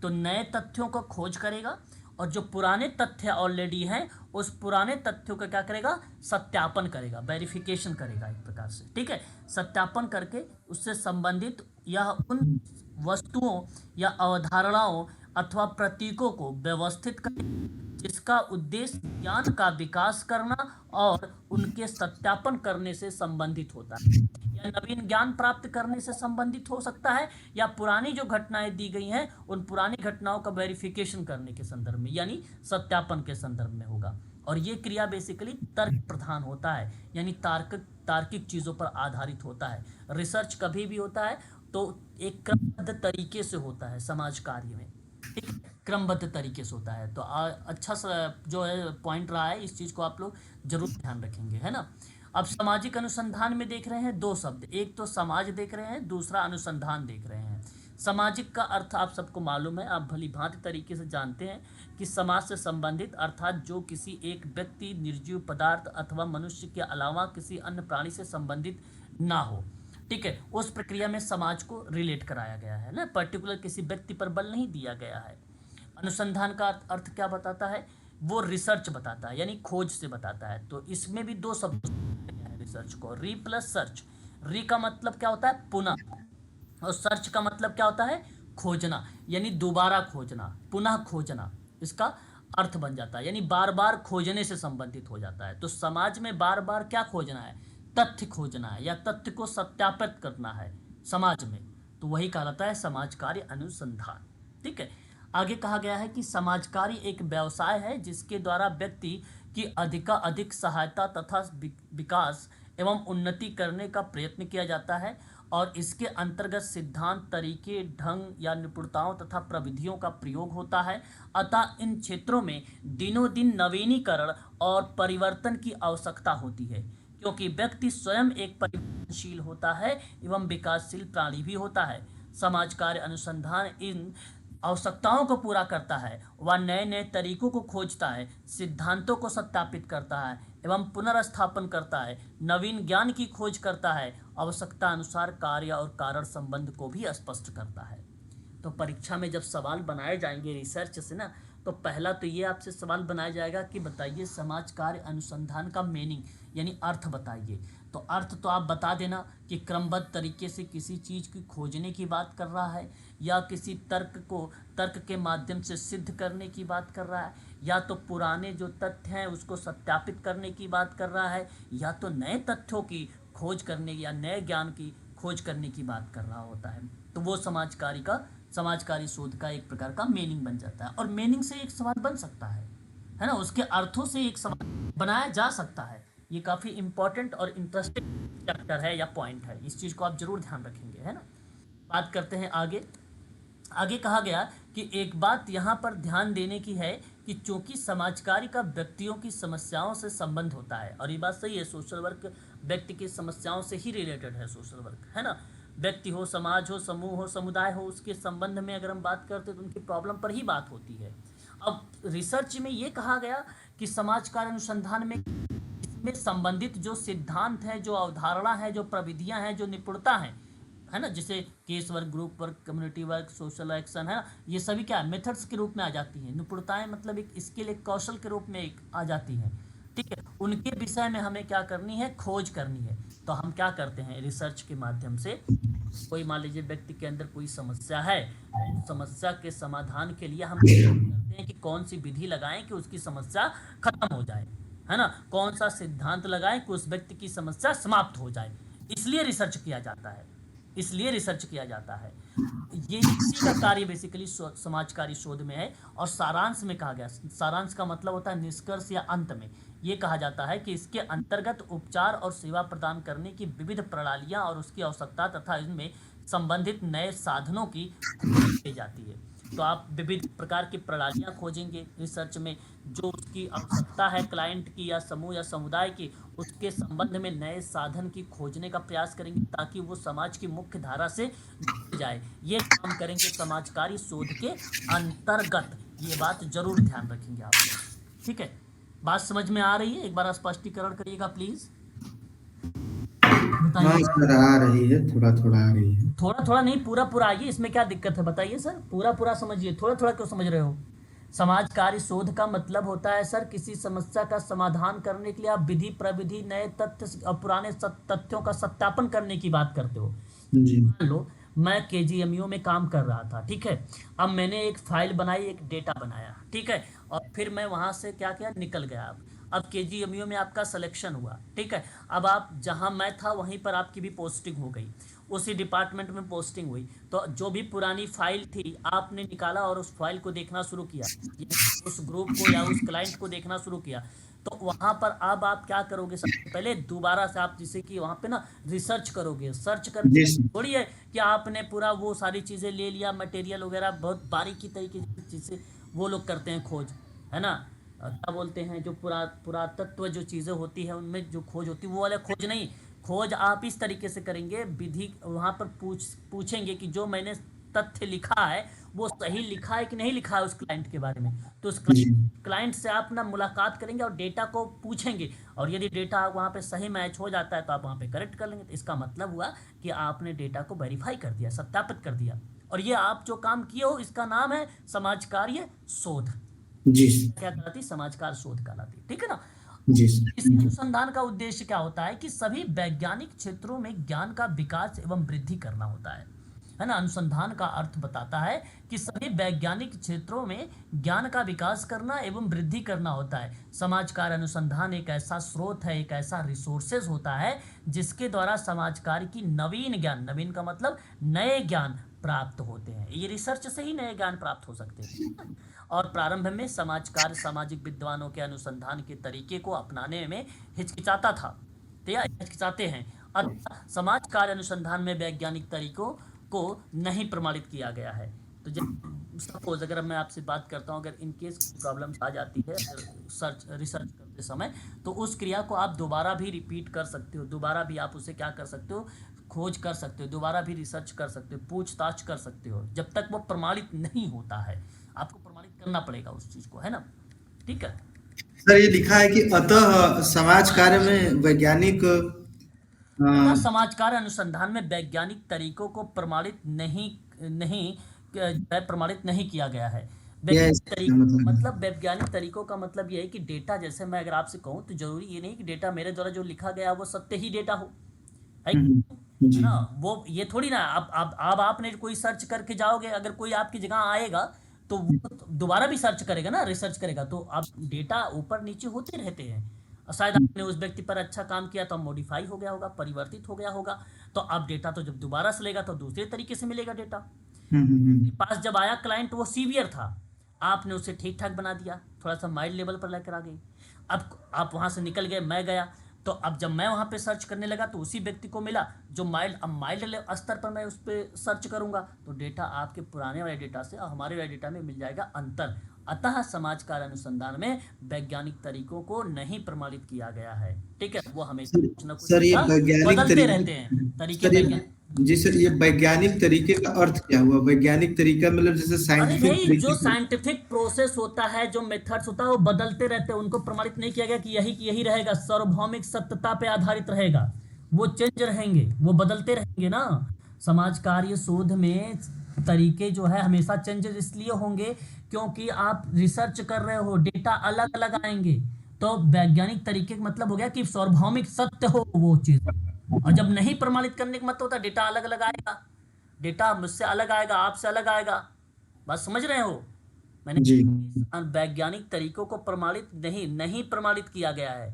तो नए तथ्यों को खोज करेगा और जो पुराने तथ्य ऑलरेडी हैं उस पुराने तथ्यों का क्या करेगा, सत्यापन करेगा, वेरिफिकेशन करेगा एक प्रकार से, ठीक है। सत्यापन करके उससे संबंधित यह उन वस्तुओं या अवधारणाओं अथवा प्रतीकों को व्यवस्थित करें जिसका उद्देश्य ज्ञान का विकास करना और उनके सत्यापन करने से संबंधित होता है। या नवीन ज्ञान प्राप्त करने से संबंधित हो सकता है, या पुरानी जो घटनाएं दी गई हैं उन पुरानी घटनाओं का वेरिफिकेशन करने के संदर्भ में, यानी सत्यापन के संदर्भ में होगा। और ये क्रिया बेसिकली तर्क प्रधान होता है, यानी तार्किक चीज़ों पर आधारित होता है। रिसर्च कभी भी होता है तो एक क्रमबद्ध तरीके से होता है समाज कार्य में, ठीक, क्रमबद्ध तरीके से होता है। तो अच्छा सा जो है पॉइंट रहा है, इस चीज़ को आप लोग जरूर ध्यान रखेंगे, है ना। अब सामाजिक अनुसंधान में देख रहे हैं दो शब्द, एक तो समाज देख रहे हैं, दूसरा अनुसंधान देख रहे हैं। सामाजिक का अर्थ आप सबको मालूम है, आप भली भांति तरीके से जानते हैं कि समाज से संबंधित अर्थात जो किसी एक व्यक्ति, निर्जीव पदार्थ अथवा मनुष्य के अलावा किसी अन्य प्राणी से संबंधित ना हो, ठीक है, उस प्रक्रिया में समाज को रिलेट कराया गया है ना, पर्टिकुलर किसी व्यक्ति पर बल नहीं दिया गया है। अनुसंधान का अर्थ क्या बताता है, वो रिसर्च बताता है, यानी खोज से बताता है। तो इसमें भी दो शब्द है रिसर्च को, री प्लस सर्च। री का मतलब क्या होता है, पुनः, और सर्च का मतलब क्या होता है, खोजना, यानी दोबारा खोजना, पुनः खोजना, इसका अर्थ बन जाता है, यानी बार बार खोजने से संबंधित हो जाता है। तो समाज में बार बार क्या खोजना है, तथ्य खोजना है, या तथ्य को सत्यापित करना है समाज में, तो वही कहलाता है समाज कार्य अनुसंधान, ठीक है। आगे कहा गया है कि समाज कार्य एक व्यवसाय है जिसके द्वारा व्यक्ति की अधिक सहायता तथा विकास एवं उन्नति करने का प्रयत्न किया जाता है, और इसके अंतर्गत सिद्धांत, तरीके, ढंग या निपुणताओं तथा प्रविधियों का प्रयोग होता है। अतः इन क्षेत्रों में दिनों दिन नवीनीकरण और परिवर्तन की आवश्यकता होती है, क्योंकि व्यक्ति स्वयं एक परिवर्तनशील होता है एवं विकासशील प्राणी भी होता है। समाज कार्य अनुसंधान इन आवश्यकताओं को पूरा करता है, वह नए नए तरीकों को खोजता है, सिद्धांतों को सत्यापित करता है एवं पुनर्स्थापन करता है, नवीन ज्ञान की खोज करता है, आवश्यकता अनुसार कार्य और कारण संबंध को भी स्पष्ट करता है। तो परीक्षा में जब सवाल बनाए जाएंगे रिसर्च से ना, तो पहला तो ये आपसे सवाल बनाया जाएगा कि बताइए समाज कार्य अनुसंधान का मीनिंग, यानी अर्थ बताइए। तो अर्थ तो आप बता देना कि क्रमबद्ध तरीके से किसी चीज़ की खोजने की बात कर रहा है, या किसी तर्क के माध्यम से सिद्ध करने की बात कर रहा है, या तो पुराने जो तथ्य हैं उसको सत्यापित करने की बात कर रहा है, या तो नए तथ्यों की खोज करने या नए ज्ञान की खोज करने की बात कर रहा होता है। तो वो समाजकारी शोध का एक प्रकार का मीनिंग बन जाता है। और मीनिंग से एक सवाल बन सकता है ना, उसके अर्थों से एक सवाल बनाया जा सकता है। ये काफ़ी इंपॉर्टेंट और इंटरेस्टिंग चैप्टर है या पॉइंट है, इस चीज़ को आप जरूर ध्यान रखेंगे, है ना। बात करते हैं आगे कहा गया कि एक बात यहाँ पर ध्यान देने की है कि चूंकि समाज कार्य का व्यक्तियों की समस्याओं से संबंध होता है, और ये बात सही है, सोशल वर्क व्यक्ति की समस्याओं से ही रिलेटेड है सोशल वर्क, है ना। व्यक्ति हो, समाज हो, समूह हो, समुदाय हो, उसके संबंध में अगर हम बात करते हैं तो उनकी प्रॉब्लम पर ही बात होती है। अब रिसर्च में ये कहा गया कि समाज कार्य अनुसंधान में इसमें संबंधित जो सिद्धांत हैं, जो अवधारणा है, जो प्रविधियां हैं, जो निपुणता हैं, है ना, जैसे case work, group work, community work, social action, है ना, ये सभी क्या मेथड्स के रूप में आ जाती हैं। निपुणताएं मतलब एक स्किल, एक कौशल के रूप में एक आ जाती हैं, ठीक है। उनके विषय में हमें क्या करनी है, खोज करनी है। तो हम क्या करते हैं, रिसर्च के माध्यम से कोई मान लीजिए व्यक्ति के अंदर कोई समस्या है, उस समस्या के समाधान के लिए हम करते हैं कि कौन सी विधि लगाएं कि उसकी समस्या खत्म हो जाए, है ना, कौन सा सिद्धांत लगाएं कि उस व्यक्ति की समस्या समाप्त हो जाए, इसलिए रिसर्च किया जाता है। इसलिए रिसर्च किया जाता है। ये इसी का कार्य बेसिकली समाजकारी शोध में है। और सारांश में कहा गया, सारांश का मतलब होता है निष्कर्ष या अंत में। ये कहा जाता है कि इसके अंतर्गत उपचार और सेवा प्रदान करने की विविध प्रणालियां और उसकी आवश्यकता तथा इनमें संबंधित नए साधनों की की जाती है। तो आप विविध प्रकार की प्रणालियां खोजेंगे रिसर्च में, जो उसकी आवश्यकता है क्लाइंट की या समूह या समुदाय की, उसके संबंध में नए साधन की खोजने का प्रयास करेंगे ताकि वो समाज की मुख्य धारा से जुड़ जाए। ये काम करेंगे समाजकारी शोध के अंतर्गत। ये बात जरूर ध्यान रखेंगे आप लोग, ठीक है। बात समझ में आ रही है? एक बार स्पष्टीकरण करिएगा प्लीज। हाँ सर, आ रही है, थोड़ा थोड़ा आ रही है। थोड़ा थोड़ा नहीं, पूरा पूरा आइए, इसमें क्या दिक्कत है बताइए सर। पूरा पूरा समझिए, थोड़ा थोड़ा क्यों समझ रहे हो? समाजकारी शोध का मतलब होता है सर किसी समस्या का समाधान करने के लिए आप विधि प्रविधि, नए तथ्य और पुराने तथ्यों का सत्यापन करने की बात करते हो। जी। मान लो मैं KGMU में काम कर रहा था, ठीक है। अब मैंने एक फाइल बनाई, एक डेटा बनाया, ठीक है, और फिर मैं वहां से क्या किया, निकल गया। अब KGMU में आपका सिलेक्शन हुआ, ठीक है। अब आप जहां मैं था वहीं पर आपकी भी पोस्टिंग हो गई, उसी डिपार्टमेंट में पोस्टिंग हुई। तो जो भी पुरानी फाइल थी आपने निकाला और उस फाइल को देखना शुरू किया, उस ग्रुप को या उस क्लाइंट को देखना शुरू किया। तो वहां पर अब आप क्या करोगे, सबसे पहले दोबारा से आप जैसे कि वहां पे ना रिसर्च करोगे। सर्च करके थोड़ी है कि आपने पूरा वो सारी चीजें ले लिया, मटेरियल वगैरह, बहुत बारीकी तरीके की चीजें वो लोग करते हैं खोज, है ना। क्या बोलते हैं, जो पुरातत्व जो चीजें होती है उनमें जो खोज होती है वो वाला खोज नहीं। खोज आप इस तरीके से करेंगे, विधि वहां पर पूछेंगे कि जो मैंने तथ्य लिखा है वो सही लिखा है कि नहीं लिखा है उस क्लाइंट के बारे में। तो उस क्लाइंट से आप ना मुलाकात करेंगे और डेटा को पूछेंगे, और यदि डेटा वहाँ पे सही मैच हो जाता है तो आप वहाँ पे करेक्ट कर लेंगे। तो इसका मतलब हुआ कि आपने डेटा को वेरीफाई कर दिया, सत्यापित कर दिया। और ये आप जो काम किए हो इसका नाम है समाजकार्य शोध। जी। क्या कहलाती? समाजकार शोध कहलाती, ठीक है ना। जी। इस अनुसंधान का उद्देश्य क्या होता है कि सभी वैज्ञानिक क्षेत्रों में ज्ञान का विकास एवं वृद्धि करना होता है ना। अनुसंधान का अर्थ बताता है कि सभी वैज्ञानिक क्षेत्रों में ज्ञान का विकास करना एवं वृद्धि करना होता है। समाजकार अनुसंधान एक ऐसा स्रोत है, एक ऐसा रिसोर्सेज होता है जिसके द्वारा समाजकार की नवीन ज्ञान, नवीन का मतलब नए ज्ञान प्राप्त होते हैं। ये रिसर्च से ही नए ज्ञान प्राप्त हो सकते हैं। और प्रारंभ में समाजकार सामाजिक विद्वानों के अनुसंधान के तरीके को अपनाने में हिचकिचाता था, तो या हिचकिचाते हैं। और समाजकार अनुसंधान में वैज्ञानिक तरीकों को नहीं प्रमाणित किया गया है। तो जब सपोज अगर मैं आपसे बात करता हूँ, अगर इनकेस प्रॉब्लम्स आ जाती है रिसर्च करते समय, तो उस क्रिया को आप दोबारा भी रिपीट कर सकते हो, दोबारा भी आप उसे क्या कर सकते हो, खोज कर सकते हो, दोबारा भी रिसर्च कर सकते हो, पूछताछ कर सकते हो, जब तक वो प्रमाणित नहीं होता है। आपको प्रमाणित करना पड़ेगा उस चीज को, है ना, ठीक है। सर ये लिखा है कि अतः समाज कार्य में वैज्ञानिक समाज कार्य अनुसंधान में वैज्ञानिक तरीकों को प्रमाणित नहीं किया गया है। वैज्ञानिक तरीकों मतलब वैज्ञानिक तरीकों का मतलब ये है कि डेटा, जैसे मैं अगर आपसे कहूँ तो जरूरी ये नहीं कि डेटा मेरे द्वारा जो लिखा गया वो सत्य ही डेटा हो, है ना। वो ये थोड़ी ना अब आपने कोई सर्च करके जाओगे, अगर कोई आपकी जगह आएगा तो वो दोबारा भी सर्च करेगा ना, रिसर्च करेगा। तो अब डेटा ऊपर नीचे होते रहते हैं। शायद आपने उस व्यक्ति पर अच्छा काम किया तो मॉडिफाई हो गया होगा, परिवर्तित हो गया होगा। तो अब डेटा तो जब दोबारा से लेगा तो दूसरे तरीके से मिलेगा डेटा। पास जब आया क्लाइंट वो सीवियर था, आपने उसे ठीक ठाक बना दिया, थोड़ा सा माइल्ड लेवल पर लेकर आ गई। अब आप वहां से निकल गए, मैं गया, तो अब जब मैं वहां पे सर्च करने लगा तो उसी व्यक्ति को मिला जो माइल्ड। अब माइल्ड स्तर पर मैं उस पर सर्च करूंगा तो डेटा आपके पुराने वाले डेटा से और हमारे वाले डेटा में मिल जाएगा अंतर। अतः समाज कार्य अनुसंधान में वैज्ञानिक तरीकों को नहीं प्रमाणित किया गया है, ठीक है। वो हमेशा कुछ न कुछ बदलते रहते हैं तरीके। जी सर, ये वैज्ञानिक तरीके का अर्थ क्या हुआ? वैज्ञानिक तरीका मतलब जैसे साइंटिफिक, जो साइंटिफिक प्रोसेस होता है, जो मेथड्स होता है वो बदलते रहते हैं। उनको प्रमाणित नहीं किया गया कि यही रहेगा, सार्वभौमिक सत्यता पे आधारित रहेगा। वो चेंज रहेंगे, वो बदलते रहेंगे ना। समाज कार्य शोध में तरीके जो है हमेशा चेंजेस इसलिए होंगे क्योंकि आप रिसर्च कर रहे हो, डेटा अलग अलग आएंगे। तो वैज्ञानिक तरीके का मतलब हो गया कि सार्वभौमिक सत्य हो वो चीज। और जब नहीं प्रमाणित करने का मतलब होता है डेटा अलग अलग आएगा, डेटा मुझसे अलग आएगा, आपसे अलग आएगा। बात समझ रहे हो? मैंने वैज्ञानिक तरीकों को प्रमाणित नहीं प्रमाणित किया गया है।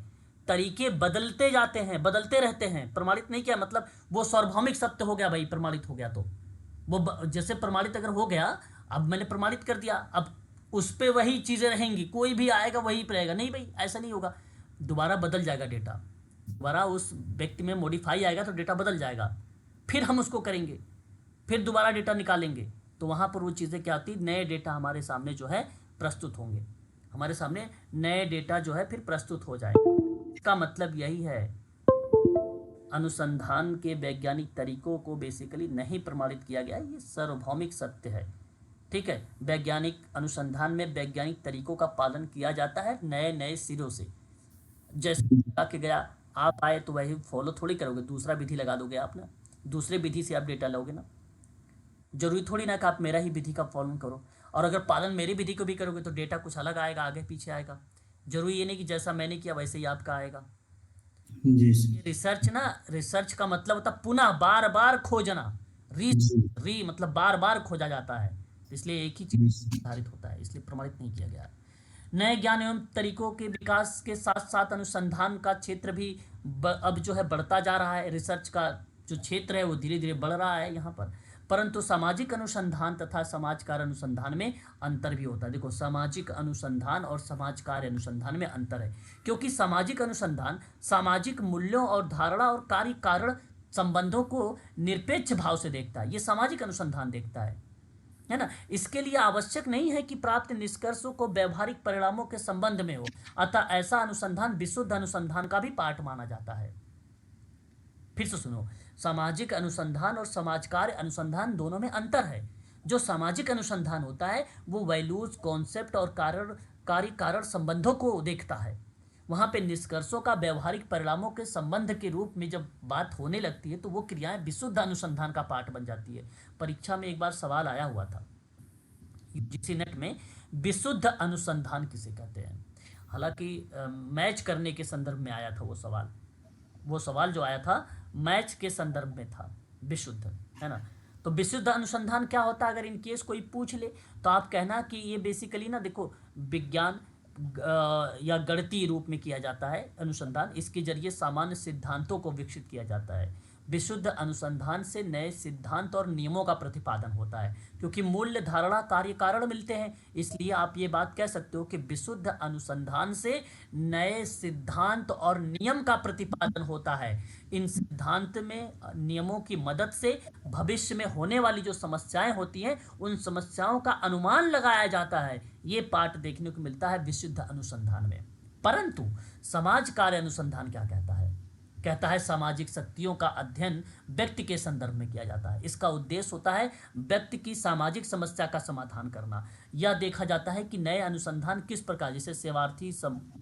तरीके बदलते जाते हैं, बदलते रहते हैं। प्रमाणित नहीं किया मतलब वो सार्वभौमिक सत्य हो गया भाई, प्रमाणित हो गया तो वो जैसे प्रमाणित अगर हो गया, अब मैंने प्रमाणित कर दिया, अब उस पे वही चीज़ें रहेंगी, कोई भी आएगा वही पे रहेगा, नहीं भाई ऐसा नहीं होगा, दोबारा बदल जाएगा डेटा, दोबारा उस व्यक्ति में मॉडिफाई आएगा तो डेटा बदल जाएगा, फिर हम उसको करेंगे, फिर दोबारा डेटा निकालेंगे, तो वहाँ पर वो चीज़ें क्या होती, नए डेटा हमारे सामने जो है प्रस्तुत होंगे, हमारे सामने नए डेटा जो है फिर प्रस्तुत हो जाएगा। इसका मतलब यही है, अनुसंधान के वैज्ञानिक तरीकों को बेसिकली नहीं प्रमाणित किया गया, ये सार्वभौमिक सत्य है, ठीक है। वैज्ञानिक अनुसंधान में वैज्ञानिक तरीकों का पालन किया जाता है नए नए सिरों से, जैसे लगा के गया, आप आए तो वही फॉलो थोड़ी करोगे, दूसरा विधि लगा दोगे आप ना, दूसरे विधि से आप डेटा लोगे ना, जरूरी थोड़ी ना कि आप मेरा ही विधि का पालन करो, और अगर पालन मेरी विधि को भी करोगे तो डेटा कुछ अलग आएगा, आगे पीछे आएगा, जरूरी ये नहीं कि जैसा मैंने किया वैसे ही आपका आएगा। जी सर। रिसर्च ना, रिसर्च का मतलब होता पुनः बार बार खोजना, री मतलब बार बार खोजा जाता है, इसलिए एक ही चीज निर्धारित होता है, इसलिए प्रमाणित नहीं किया गया। नए ज्ञान एवं तरीकों के विकास के साथ साथ अनुसंधान का क्षेत्र भी अब जो है बढ़ता जा रहा है, रिसर्च का जो क्षेत्र है वो धीरे धीरे बढ़ रहा है यहाँ पर, परंतु सामाजिक अनुसंधान तथा समाज कार्य अनुसंधान में अंतर भी होता है। देखो, सामाजिक अनुसंधान और समाज कार्य अनुसंधान में अंतर है, क्योंकि सामाजिक अनुसंधान सामाजिक मूल्यों और धारणा और कार्य कारण संबंधों को निरपेक्ष भाव से देखता है, ये सामाजिक अनुसंधान देखता है ना। इसके लिए आवश्यक नहीं है कि प्राप्त निष्कर्षों को व्यवहारिक परिणामों के संबंध में हो, अतः ऐसा अनुसंधान विशुद्ध अनुसंधान का भी पार्ट माना जाता है। फिर से सुनो, सामाजिक अनुसंधान और समाज कार्य अनुसंधान दोनों में अंतर है। जो सामाजिक अनुसंधान होता है वो वैल्यूज, कॉन्सेप्ट और कार्य कारण संबंधों को देखता है, वहाँ पे निष्कर्षों का व्यवहारिक परिणामों के संबंध के रूप में जब बात होने लगती है तो वो क्रियाएं विशुद्ध अनुसंधान का पार्ट बन जाती है। परीक्षा में एक बार सवाल आया हुआ था यूजीसी नेट में, विशुद्ध अनुसंधान किसे कहते हैं, हालांकि मैच करने के संदर्भ में आया था वो सवाल जो आया था मैच के संदर्भ में था, विशुद्ध, है ना। तो विशुद्ध अनुसंधान क्या होता है, अगर इन केस कोई पूछ ले तो आप कहना कि ये बेसिकली ना, देखो, विज्ञान या गणितीय रूप में किया जाता है अनुसंधान, इसके जरिए सामान्य सिद्धांतों को विकसित किया जाता है। विशुद्ध अनुसंधान से नए सिद्धांत और नियमों का प्रतिपादन होता है, क्योंकि मूल्य, धारणा, कार्य कारण मिलते हैं, इसलिए आप ये बात कह सकते हो कि विशुद्ध अनुसंधान से नए सिद्धांत और नियम का प्रतिपादन होता है। इन सिद्धांत में नियमों की मदद से भविष्य में होने वाली जो समस्याएं होती हैं उन समस्याओं का अनुमान लगाया जाता है, ये पार्ट देखने को मिलता है विशुद्ध अनुसंधान में। परंतु समाज कार्य अनुसंधान क्या कहता है सामाजिक शक्तियों का अध्ययन व्यक्ति के संदर्भ में किया जाता है। इसका उद्देश्य होता है व्यक्ति की सामाजिक समस्या का समाधान करना। यह देखा जाता है कि नए अनुसंधान किस प्रकार, जैसे सेवार्थी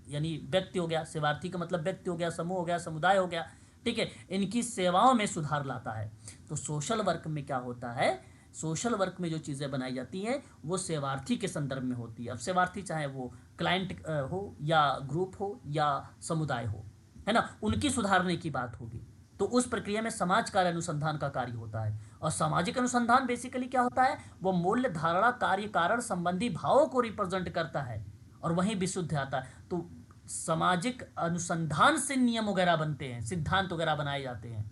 यानी व्यक्ति हो गया, सेवार्थी का मतलब व्यक्ति हो गया, समूह हो गया, समुदाय हो गया, ठीक है, इनकी सेवाओं में सुधार लाता है। तो सोशल वर्क में क्या होता है, सोशल वर्क में जो चीज़ें बनाई जाती हैं वो सेवार्थी के संदर्भ में होती है। अब सेवार्थी चाहे वो क्लाइंट हो या ग्रुप हो या समुदाय हो, है ना, उनकी सुधारने की बात होगी, तो उस प्रक्रिया में समाज कार्य अनुसंधान का कार्य होता है। और सामाजिक अनुसंधान बेसिकली क्या होता है, वो मूल्य, धारणा, कार्य कारण संबंधी भावों को रिप्रेजेंट करता है, और वहीं विशुद्ध आता है। तो सामाजिक अनुसंधान से नियम वगैरह बनते हैं, सिद्धांत वगैरह बनाए जाते हैं,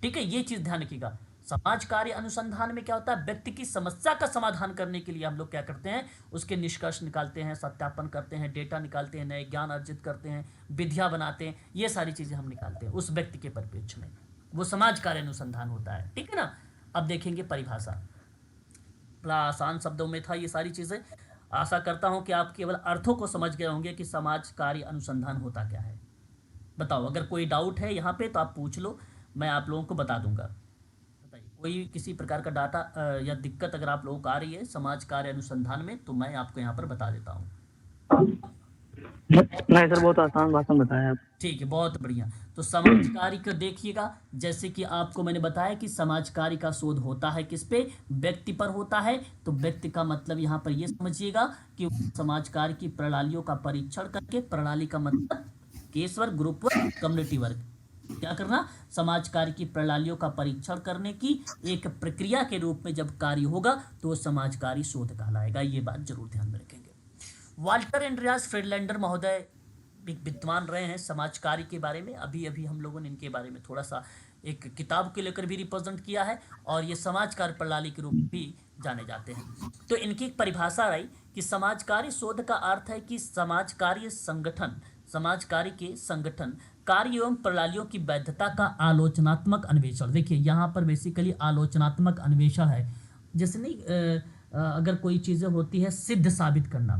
ठीक है, ये चीज़ ध्यान रखिएगा। समाज कार्य अनुसंधान में क्या होता है, व्यक्ति की समस्या का समाधान करने के लिए हम लोग क्या करते हैं, उसके निष्कर्ष निकालते हैं, सत्यापन करते हैं, डेटा निकालते हैं, नए ज्ञान अर्जित करते हैं, विधियां बनाते हैं, ये सारी चीज़ें हम निकालते हैं उस व्यक्ति के परिप्रेक्ष्य में, वो समाज कार्य अनुसंधान होता है, ठीक है ना। अब देखेंगे परिभाषा, बड़ा आसान शब्दों में था ये सारी चीज़ें। आशा करता हूँ कि आप केवल अर्थों को समझ गए होंगे कि समाज कार्य अनुसंधान होता क्या है। बताओ, अगर कोई डाउट है यहाँ पे तो आप पूछ लो, मैं आप लोगों को बता दूंगा। कोई किसी प्रकार का डाटा या दिक्कत अगर आप लोगों को आ रही है समाज कार्य अनुसंधान में तो मैं आपको यहाँ पर बता देता हूँ। नहीं सर, बहुत आसान भाषा में बताया आप। ठीक है, बहुत बढ़िया। तो समाज कार्य को देखिएगा, जैसे कि आपको मैंने बताया कि समाज कार्य का शोध होता है किस पे, व्यक्ति पर होता है। तो व्यक्ति का मतलब यहाँ पर ये समझिएगा कि समाज कार्य की प्रणालियों का परीक्षण करके, प्रणाली का मतलब case work, group work, community work, क्या करना, समाज कार्य की प्रणालियों का परीक्षण करने की एक प्रक्रिया के रूप में जब कार्य होगा तो समाज कार्य शोध कहलाएगा। ये बात जरूर ध्यान में रखेंगे। वाल्टर एंड्रियास फ्रीडलैंडर महोदय एक विद्वान रहे हैं समाज कार्य के बारे में। अभी अभी हम लोगों ने इनके बारे में थोड़ा सा एक किताब को लेकर भी रिप्रेजेंट किया है, और ये समाज कार्य प्रणाली के रूप में भी जाने जाते हैं। तो इनकी एक परिभाषा रही कि समाज कार्य शोध का अर्थ है कि समाज कार्य संगठन, समाज कार्य के संगठन कार्य एवं प्रणालियों की वैधता का आलोचनात्मक अन्वेषण। देखिए यहाँ पर बेसिकली आलोचनात्मक अन्वेषण है, जैसे नहीं अगर कोई चीज़ें होती है सिद्ध साबित करना,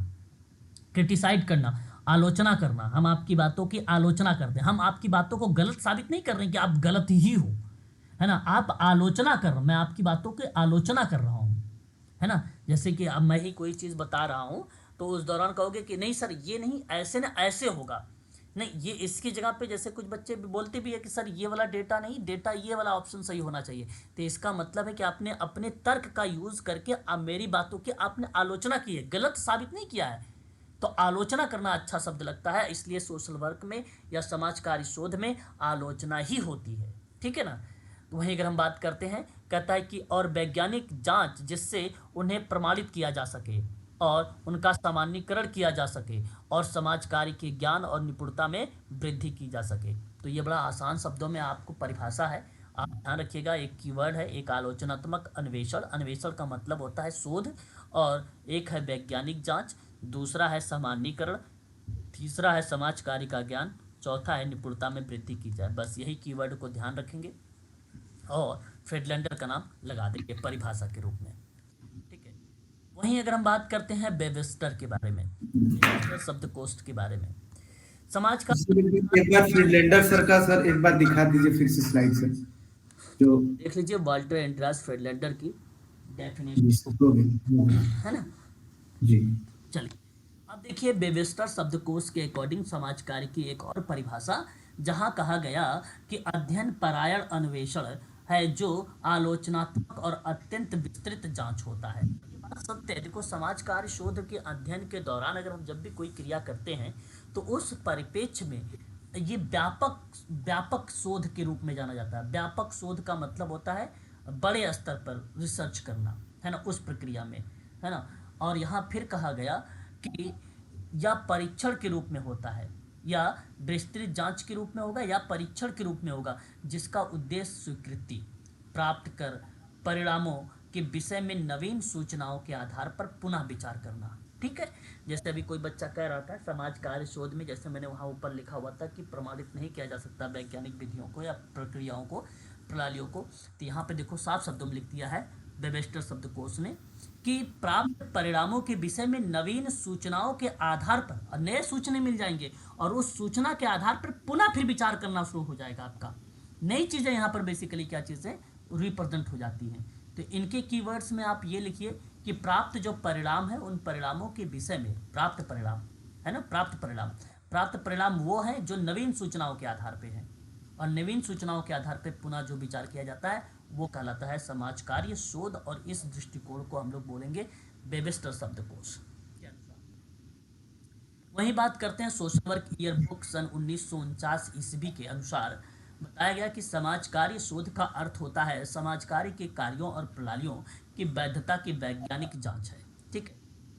क्रिटिसाइड करना, आलोचना करना, हम आपकी बातों की आलोचना करते हैं, हम आपकी बातों को गलत साबित नहीं कर रहे हैं कि आप गलत ही हो, है ना, आप आलोचना कर रहे हो, मैं आपकी बातों की आलोचना कर रहा हूँ, है ना। जैसे कि अब मैं ही कोई चीज़ बता रहा हूँ तो उस दौरान कहोगे कि नहीं सर ये नहीं, ऐसे ना ऐसे होगा, नहीं ये इसकी जगह पे, जैसे कुछ बच्चे भी बोलते भी है कि सर ये वाला डेटा नहीं, डेटा ये वाला ऑप्शन सही होना चाहिए। तो इसका मतलब है कि आपने अपने तर्क का यूज़ करके अब मेरी बातों की आपने आलोचना की है, गलत साबित नहीं किया है। तो आलोचना करना अच्छा शब्द लगता है, इसलिए सोशल वर्क में या समाज कार्य शोध में आलोचना ही होती है, ठीक है ना। तो वहीं अगर हम बात करते हैं, कहता है कि और वैज्ञानिक जांच जिससे उन्हें प्रमाणित किया जा सके और उनका सामान्यीकरण किया जा सके और समाज कार्य के ज्ञान और निपुणता में वृद्धि की जा सके। तो ये बड़ा आसान शब्दों में आपको परिभाषा है, आप ध्यान रखिएगा। एक कीवर्ड है, एक आलोचनात्मक अन्वेषण, अन्वेषण का मतलब होता है शोध, और एक है वैज्ञानिक जांच, दूसरा है सामान्यीकरण, तीसरा है समाज कार्य का ज्ञान, चौथा है निपुणता में वृद्धि की जाए। बस यही कीवर्ड को ध्यान रखेंगे और फ्रेडलैंडर का नाम लगा देंगे परिभाषा के रूप में, ठीक है। वहीं अगर हम बात करते हैं वेबस्टर के बारे में, वेबस्टर शब्दकोश के बारे में, समाज का एक बार फ्रीडलैंडर सर का सर एक बार दिखा दीजिए फिर से स्लाइड सर, जो देख लीजिए वाल्टर एंड्रयास फ्रेडलैंडर की डेफिनेशन, है ना जी। चलिए अब देखिए वेबस्टर शब्दकोश के अकॉर्डिंग समाज कार्य की एक और परिभाषा, जहां कहा गया कि अध्ययन परायण अन्वेषण है जो आलोचनात्मक और अत्यंत विस्तृत जांच होता है। ये बात सत्य है। देखो समाज कार्य शोध के अध्ययन के दौरान अगर हम जब भी कोई क्रिया करते हैं तो उस परिप्रेक्ष्य में ये व्यापक शोध के रूप में जाना जाता है। व्यापक शोध का मतलब होता है बड़े स्तर पर रिसर्च करना, है ना, उस प्रक्रिया में, है ना। और यहाँ फिर कहा गया कि या परीक्षण के रूप में होता है, या विस्तृत जांच के रूप में होगा, या परीक्षण के रूप में होगा, जिसका उद्देश्य स्वीकृति प्राप्त कर परिणामों के विषय में नवीन सूचनाओं के आधार पर पुनः विचार करना, ठीक है। जैसे अभी कोई बच्चा कह रहा था समाज कार्य शोध में, जैसे मैंने वहाँ ऊपर लिखा हुआ था कि प्रमाणित नहीं किया जा सकता वैज्ञानिक विधियों को या प्रक्रियाओं को, प्रणालियों को, तो यहाँ पे देखो साफ शब्दों में लिख दिया है वेबस्टर शब्दकोश ने कि प्राप्त परिणामों के विषय में नवीन सूचनाओं के आधार पर नए सूचनाएं मिल जाएंगे और उस सूचना के आधार पर पुनः फिर विचार करना शुरू हो जाएगा आपका। नई चीज़ें यहाँ पर बेसिकली क्या चीज़ें रिप्रेजेंट हो जाती हैं। तो इनके कीवर्ड्स में आप ये लिखिए कि प्राप्त जो परिणाम है उन परिणामों के विषय में, प्राप्त परिणाम है ना, प्राप्त परिणाम वो है जो नवीन सूचनाओं के आधार पर है, और नवीन सूचनाओं के आधार पर पुनः जो विचार किया जाता है वो कहलाता है समाज कार्य शोध, और इस दृष्टिकोण को हम लोग बोलेंगे वेबस्टर शब्दकोश के अनुसार। वहीं बात करते हैं सोशल वर्क ईयर बुक सन 1949 ईस्वी के अनुसार बताया गया कि समाज कार्य शोध का अर्थ होता है समाज कार्य के कार्यों और प्रणालियों की वैधता की वैज्ञानिक जांच है, ठीक है।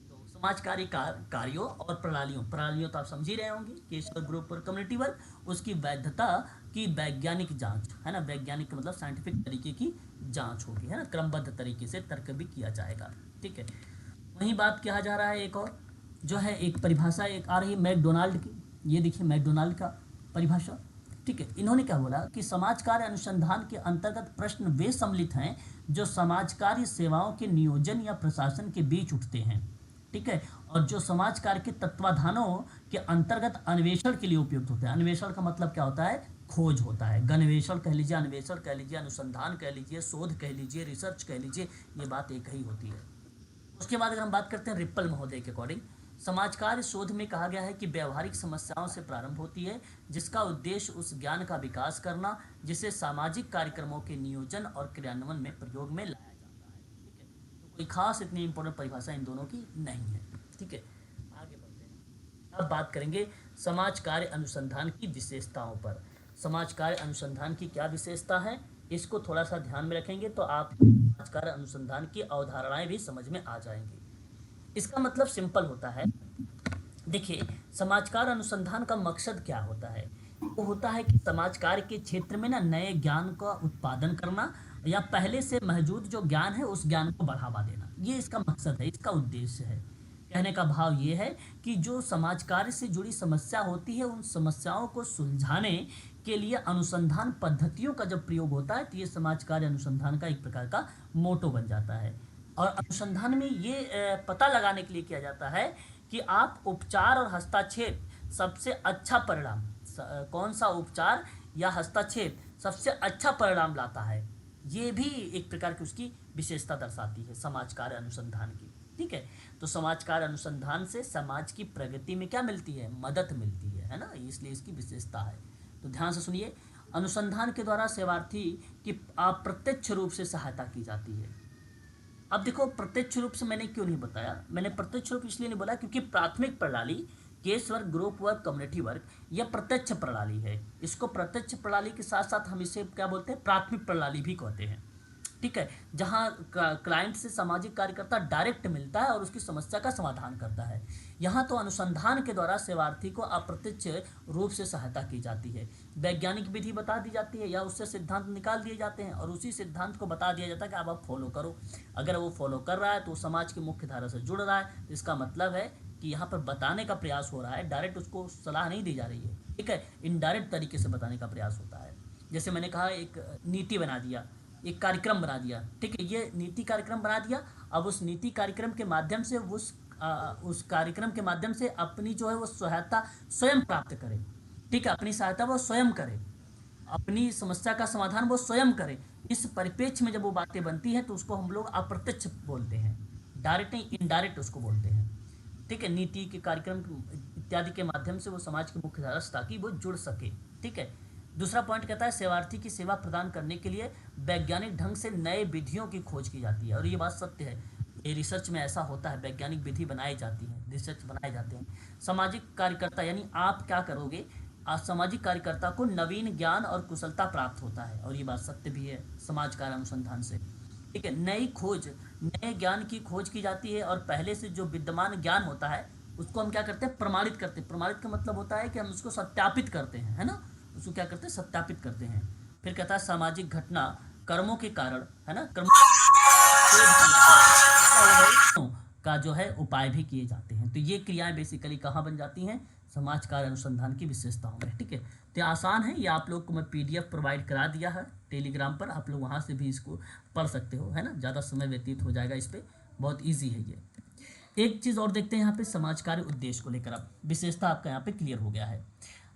तो समाज कार्य कार्यों और प्रणालियों तो आप समझ ही रहे होंगे, केशव ग्रुप और कम्युनिटी वर्क, उसकी वैधता की वैज्ञानिक जांच, है ना। वैज्ञानिक मतलब साइंटिफिक तरीके की जांच होगी, है ना, क्रमबद्ध तरीके से तर्क भी किया जाएगा, ठीक है। वहीं बात किया जा रहा है एक और जो है एक परिभाषा एक आ रही है मैकडोनाल्ड की, ये देखिए मैकडोनाल्ड का परिभाषा, ठीक है। इन्होंने क्या बोला कि समाज कार्य अनुसंधान के अंतर्गत प्रश्न वे सम्मिलित हैं जो समाज कार्य सेवाओं के नियोजन या प्रशासन के बीच उठते हैं, ठीक है, और जो समाज कार्य के तत्वाधानों के अंतर्गत अन्वेषण के लिए उपयुक्त होते हैं। अन्वेषण का मतलब क्या होता है, खोज होता है। गणवेषण कह लीजिए, अन्वेषण कह लीजिए, अनुसंधान कह लीजिए, शोध कह लीजिए, रिसर्च कह लीजिए, ये बात एक ही होती है। उसके बाद अगर हम बात करते हैं रिप्पल महोदय के अकॉर्डिंग, समाज कार्य शोध में कहा गया है कि व्यवहारिक समस्याओं से प्रारंभ होती है जिसका उद्देश्य उस ज्ञान का विकास करना जिसे सामाजिक कार्यक्रमों के नियोजन और क्रियान्वयन में प्रयोग में लाया जाता है, ठीक है। तो कोई खास इतनी इंपॉर्टेंट परिभाषा इन दोनों की नहीं है, ठीक है। आगे बढ़ते हैं, अब बात करेंगे समाज कार्य अनुसंधान की विशेषताओं पर। समाज कार्य अनुसंधान की क्या विशेषता है, इसको थोड़ा सा ध्यान में रखेंगे तो आप समाज कार्य अनुसंधान की अवधारणाएं भी समझ में आ जाएंगी। इसका मतलब सिंपल होता है, देखिए, समाजकार अनुसंधान का मकसद क्या होता है? वो होता है कि समाज कार्य के क्षेत्र में ना नए ज्ञान का उत्पादन करना या पहले से मौजूद जो ज्ञान है उस ज्ञान को बढ़ावा देना, ये इसका मकसद है, इसका उद्देश्य है। कहने का भाव ये है कि जो समाज कार्य से जुड़ी समस्या होती है उन समस्याओं को सुलझाने के लिए अनुसंधान पद्धतियों का जब प्रयोग होता है तो ये समाज कार्य अनुसंधान का एक प्रकार का मोटो बन जाता है। और अनुसंधान में ये पता लगाने के लिए किया जाता है कि आप उपचार और हस्तक्षेप सबसे अच्छा परिणाम, कौन सा उपचार या हस्तक्षेप सबसे अच्छा परिणाम लाता है, ये भी एक प्रकार की उसकी विशेषता दर्शाती है समाज कार्य अनुसंधान की। ठीक है, तो समाज कार्य अनुसंधान से समाज की प्रगति में क्या मिलती है? मदद मिलती है ना, इसलिए इसकी विशेषता है। तो ध्यान से सुनिए, अनुसंधान के द्वारा सेवार्थी की अप्रत्यक्ष रूप से सहायता की जाती है। अब देखो, प्रत्यक्ष रूप से मैंने क्यों नहीं बताया? मैंने प्रत्यक्ष रूप इसलिए नहीं बोला क्योंकि प्राथमिक प्रणाली, case work, group work, community work, यह प्रत्यक्ष प्रणाली है। इसको प्रत्यक्ष प्रणाली के साथ साथ हम इसे क्या बोलते हैं? प्राथमिक प्रणाली भी कहते हैं। ठीक है, जहाँ क्लाइंट से सामाजिक कार्यकर्ता डायरेक्ट मिलता है और उसकी समस्या का समाधान करता है। यहाँ तो अनुसंधान के द्वारा सेवार्थी को अप्रत्यक्ष रूप से सहायता की जाती है। वैज्ञानिक विधि बता दी जाती है या उससे सिद्धांत निकाल दिए जाते हैं और उसी सिद्धांत को बता दिया जाता है कि अब आप फॉलो करो। अगर वो फॉलो कर रहा है तो समाज की मुख्य धारा से जुड़ रहा है, इसका मतलब है कि यहाँ पर बताने का प्रयास हो रहा है, डायरेक्ट उसको सलाह नहीं दी जा रही है। ठीक है, इनडायरेक्ट तरीके से बताने का प्रयास होता है। जैसे मैंने कहा, एक नीति बना दिया, एक कार्यक्रम बना दिया। ठीक है, ये नीति कार्यक्रम बना दिया। अब उस नीति कार्यक्रम के माध्यम से उस कार्यक्रम के माध्यम से अपनी जो है वो सहायता स्वयं प्राप्त करे। ठीक है, अपनी सहायता वो स्वयं करे, अपनी समस्या का समाधान वो स्वयं करे। इस परिप्रेक्ष्य में जब वो बातें बनती हैं तो उसको हम लोग अप्रत्यक्ष बोलते हैं, डायरेक्ट नहीं, इनडायरेक्ट उसको बोलते हैं। ठीक है, नीति के कार्यक्रम इत्यादि के माध्यम से वो समाज की मुख्य धारा से ताकि वो जुड़ सके। ठीक है, दूसरा पॉइंट कहता है सेवार्थी की सेवा प्रदान करने के लिए वैज्ञानिक ढंग से नए विधियों की खोज की जाती है। और ये बात सत्य है, ये रिसर्च में ऐसा होता है, वैज्ञानिक विधि बनाई जाती है, रिसर्च बनाए जाते हैं। सामाजिक कार्यकर्ता यानी आप क्या करोगे, आज सामाजिक कार्यकर्ता को नवीन ज्ञान और कुशलता प्राप्त होता है और ये बात सत्य भी है समाज कार्य अनुसंधान से। ठीक है, नई खोज, नए ज्ञान की खोज की जाती है और पहले से जो विद्यमान ज्ञान होता है उसको हम क्या करते हैं? प्रमाणित करते हैं। प्रमाणित का मतलब होता है कि हम उसको सत्यापित करते हैं, है ना, उसको क्या करते हैं? सत्यापित करते हैं। फिर कहता है सामाजिक घटना कर्मों के कारण, है ना, कर्मों का जो है उपाय भी किए जाते हैं। तो ये क्रियाएं बेसिकली कहाँ बन जाती हैं? समाज कार्य अनुसंधान की विशेषताओं में। ठीक है, तो आसान है, ये आप लोग को मैं PDF प्रोवाइड करा दिया है टेलीग्राम पर, आप लोग वहाँ से भी इसको पढ़ सकते हो, है ना, ज़्यादा समय व्यतीत हो जाएगा इस पर, बहुत ईजी है ये। एक चीज़ और देखते हैं यहाँ पे, समाज कार्य उद्देश्य को लेकर अब विशेषता आपका यहाँ पे क्लियर हो गया है।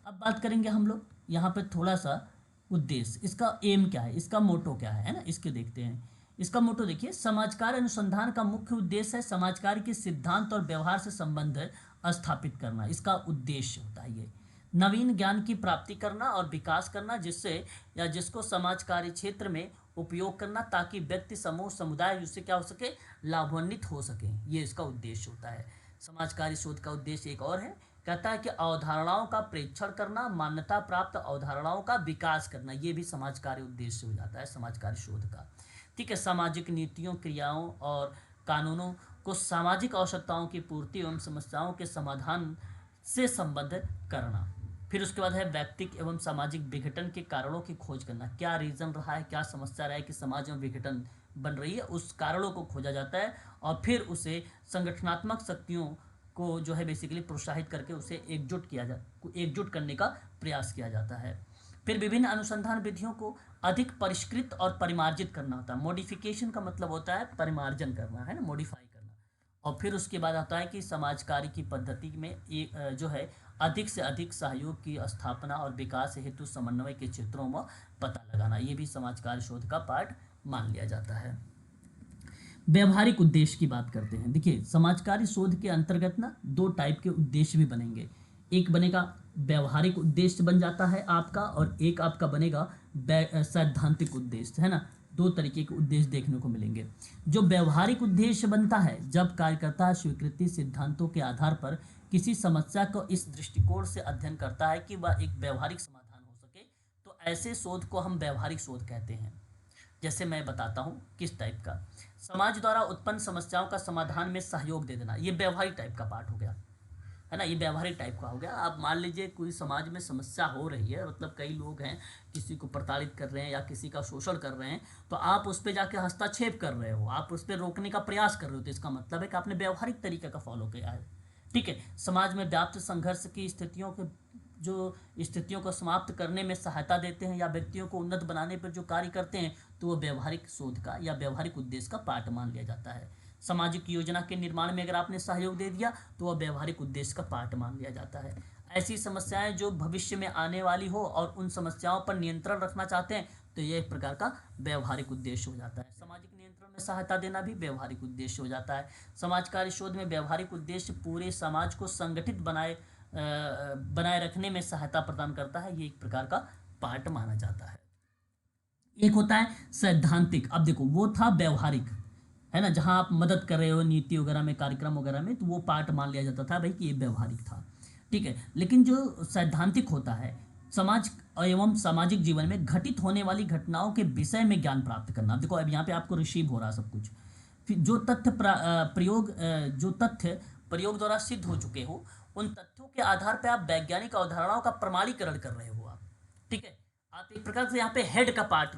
अब बात करेंगे हम लोग यहाँ पे थोड़ा सा उद्देश्य, इसका एम क्या है, इसका मोटो क्या है ना, इसके देखते हैं। इसका मोटो देखिए, समाज कार्य अनुसंधान का मुख्य उद्देश्य है समाज कार्य के सिद्धांत और व्यवहार से संबंध स्थापित करना, इसका उद्देश्य होता है ये। नवीन ज्ञान की प्राप्ति करना और विकास करना जिससे या जिसको समाज कार्य क्षेत्र में उपयोग करना ताकि व्यक्ति, समूह, समुदाय उससे क्या हो सके? लाभान्वित हो सके, ये इसका उद्देश्य होता है। समाज कार्य शोध का उद्देश्य एक और है, कहता है कि अवधारणाओं का प्रेक्षण करना, मान्यता प्राप्त अवधारणाओं का विकास करना, ये भी समाज कार्य उद्देश्य हो जाता है समाज कार्य शोध का। ठीक है, सामाजिक नीतियों, क्रियाओं और कानूनों को सामाजिक आवश्यकताओं की पूर्ति एवं समस्याओं के समाधान से संबद्ध करना। फिर उसके बाद है व्यक्तिक एवं सामाजिक विघटन के कारणों की खोज करना, क्या रीज़न रहा है, क्या समस्या रहा है कि समाज में विघटन बन रही है, उस कारणों को खोजा जाता है और फिर उसे संगठनात्मक शक्तियों को जो है बेसिकली प्रोत्साहित करके उसे एकजुट करने का प्रयास किया जाता है। फिर विभिन्न अनुसंधान विधियों को अधिक परिष्कृत और परिमार्जित करना होता है। मॉडिफिकेशन का मतलब होता है परिमार्जन करना, है ना, मॉडिफाई करना। और फिर उसके बाद आता है कि समाज कार्य की पद्धति में जो है अधिक से अधिक सहयोग की स्थापना और विकास हेतु समन्वय के क्षेत्रों में पता लगाना, ये भी समाज कार्य शोध का पार्ट मान लिया जाता है। व्यवहारिक उद्देश्य की बात करते हैं। देखिए, समाज कार्य शोध के अंतर्गत ना 2 टाइप के उद्देश्य भी बनेंगे। एक बनेगा व्यवहारिक उद्देश्य बन जाता है आपका, और एक आपका बनेगा सैद्धांतिक उद्देश्य, है ना। 2 तरीके के उद्देश्य देखने को मिलेंगे। जो व्यवहारिक उद्देश्य बनता है जब कार्यकर्ता स्वीकृति सिद्धांतों के आधार पर किसी समस्या को इस दृष्टिकोण से अध्ययन करता है कि वह एक व्यवहारिक समाधान हो सके, तो ऐसे शोध को हम व्यवहारिक शोध कहते हैं। जैसे मैं बताता हूँ किस टाइप का। समाज द्वारा उत्पन्न समस्याओं का समाधान में सहयोग दे देना, ये व्यवहारिक टाइप का पार्ट हो गया, है ना, ये व्यवहारिक टाइप का हो गया। आप मान लीजिए कोई समाज में समस्या हो रही है, मतलब कई लोग हैं किसी को प्रताड़ित कर रहे हैं या किसी का शोषण कर रहे हैं, तो आप उस पर जाके हस्तक्षेप कर रहे हो, आप उस पर रोकने का प्रयास कर रहे हो, तो इसका मतलब है कि आपने व्यवहारिक तरीके का फॉलो किया है। ठीक है, समाज में व्याप्त संघर्ष की स्थितियों को समाप्त करने में सहायता देते हैं या व्यक्तियों को उन्नत बनाने पर जो कार्य करते हैं, तो वो व्यवहारिक शोध का या व्यवहारिक उद्देश्य का पार्ट मान लिया जाता है। सामाजिक योजना के निर्माण में अगर आपने सहयोग दे दिया तो वह व्यवहारिक उद्देश्य का पार्ट मान लिया जाता है। ऐसी समस्याएं जो भविष्य में आने वाली हो और उन समस्याओं पर नियंत्रण रखना चाहते हैं, तो यह एक प्रकार का व्यवहारिक उद्देश्य हो जाता है। सामाजिक नियंत्रण में सहायता देना भी व्यवहारिक उद्देश्य हो जाता है। समाज कार्य शोध में व्यवहारिक उद्देश्य पूरे समाज को संगठित बनाए रखने में सहायता प्रदान करता है, ये एक प्रकार का पार्ट माना जाता है। एक होता है सैद्धांतिक। अब देखो, वो था व्यवहारिक, है ना, जहां आप मदद कर रहे हो नीति वगैरह में, कार्यक्रम वगैरह में, तो वो पार्ट मान लिया जाता था भाई कि ये व्यवहारिक था। ठीक है, लेकिन जो सैद्धांतिक होता है, समाज एवं सामाजिक जीवन में घटित होने वाली घटनाओं के विषय में ज्ञान प्राप्त करना। अब देखो, अब यहाँ पे आपको रिसीव हो रहा सब कुछ। फिर जो तथ्य प्रयोग द्वारा सिद्ध हो चुके हो, उन तथ्यों के आधार पर आप वैज्ञानिक अवधारणाओं का प्रमाणीकरण कर रहे हो आप। ठीक है, आप एक प्रकार से यहाँ पे हेड का पार्ट,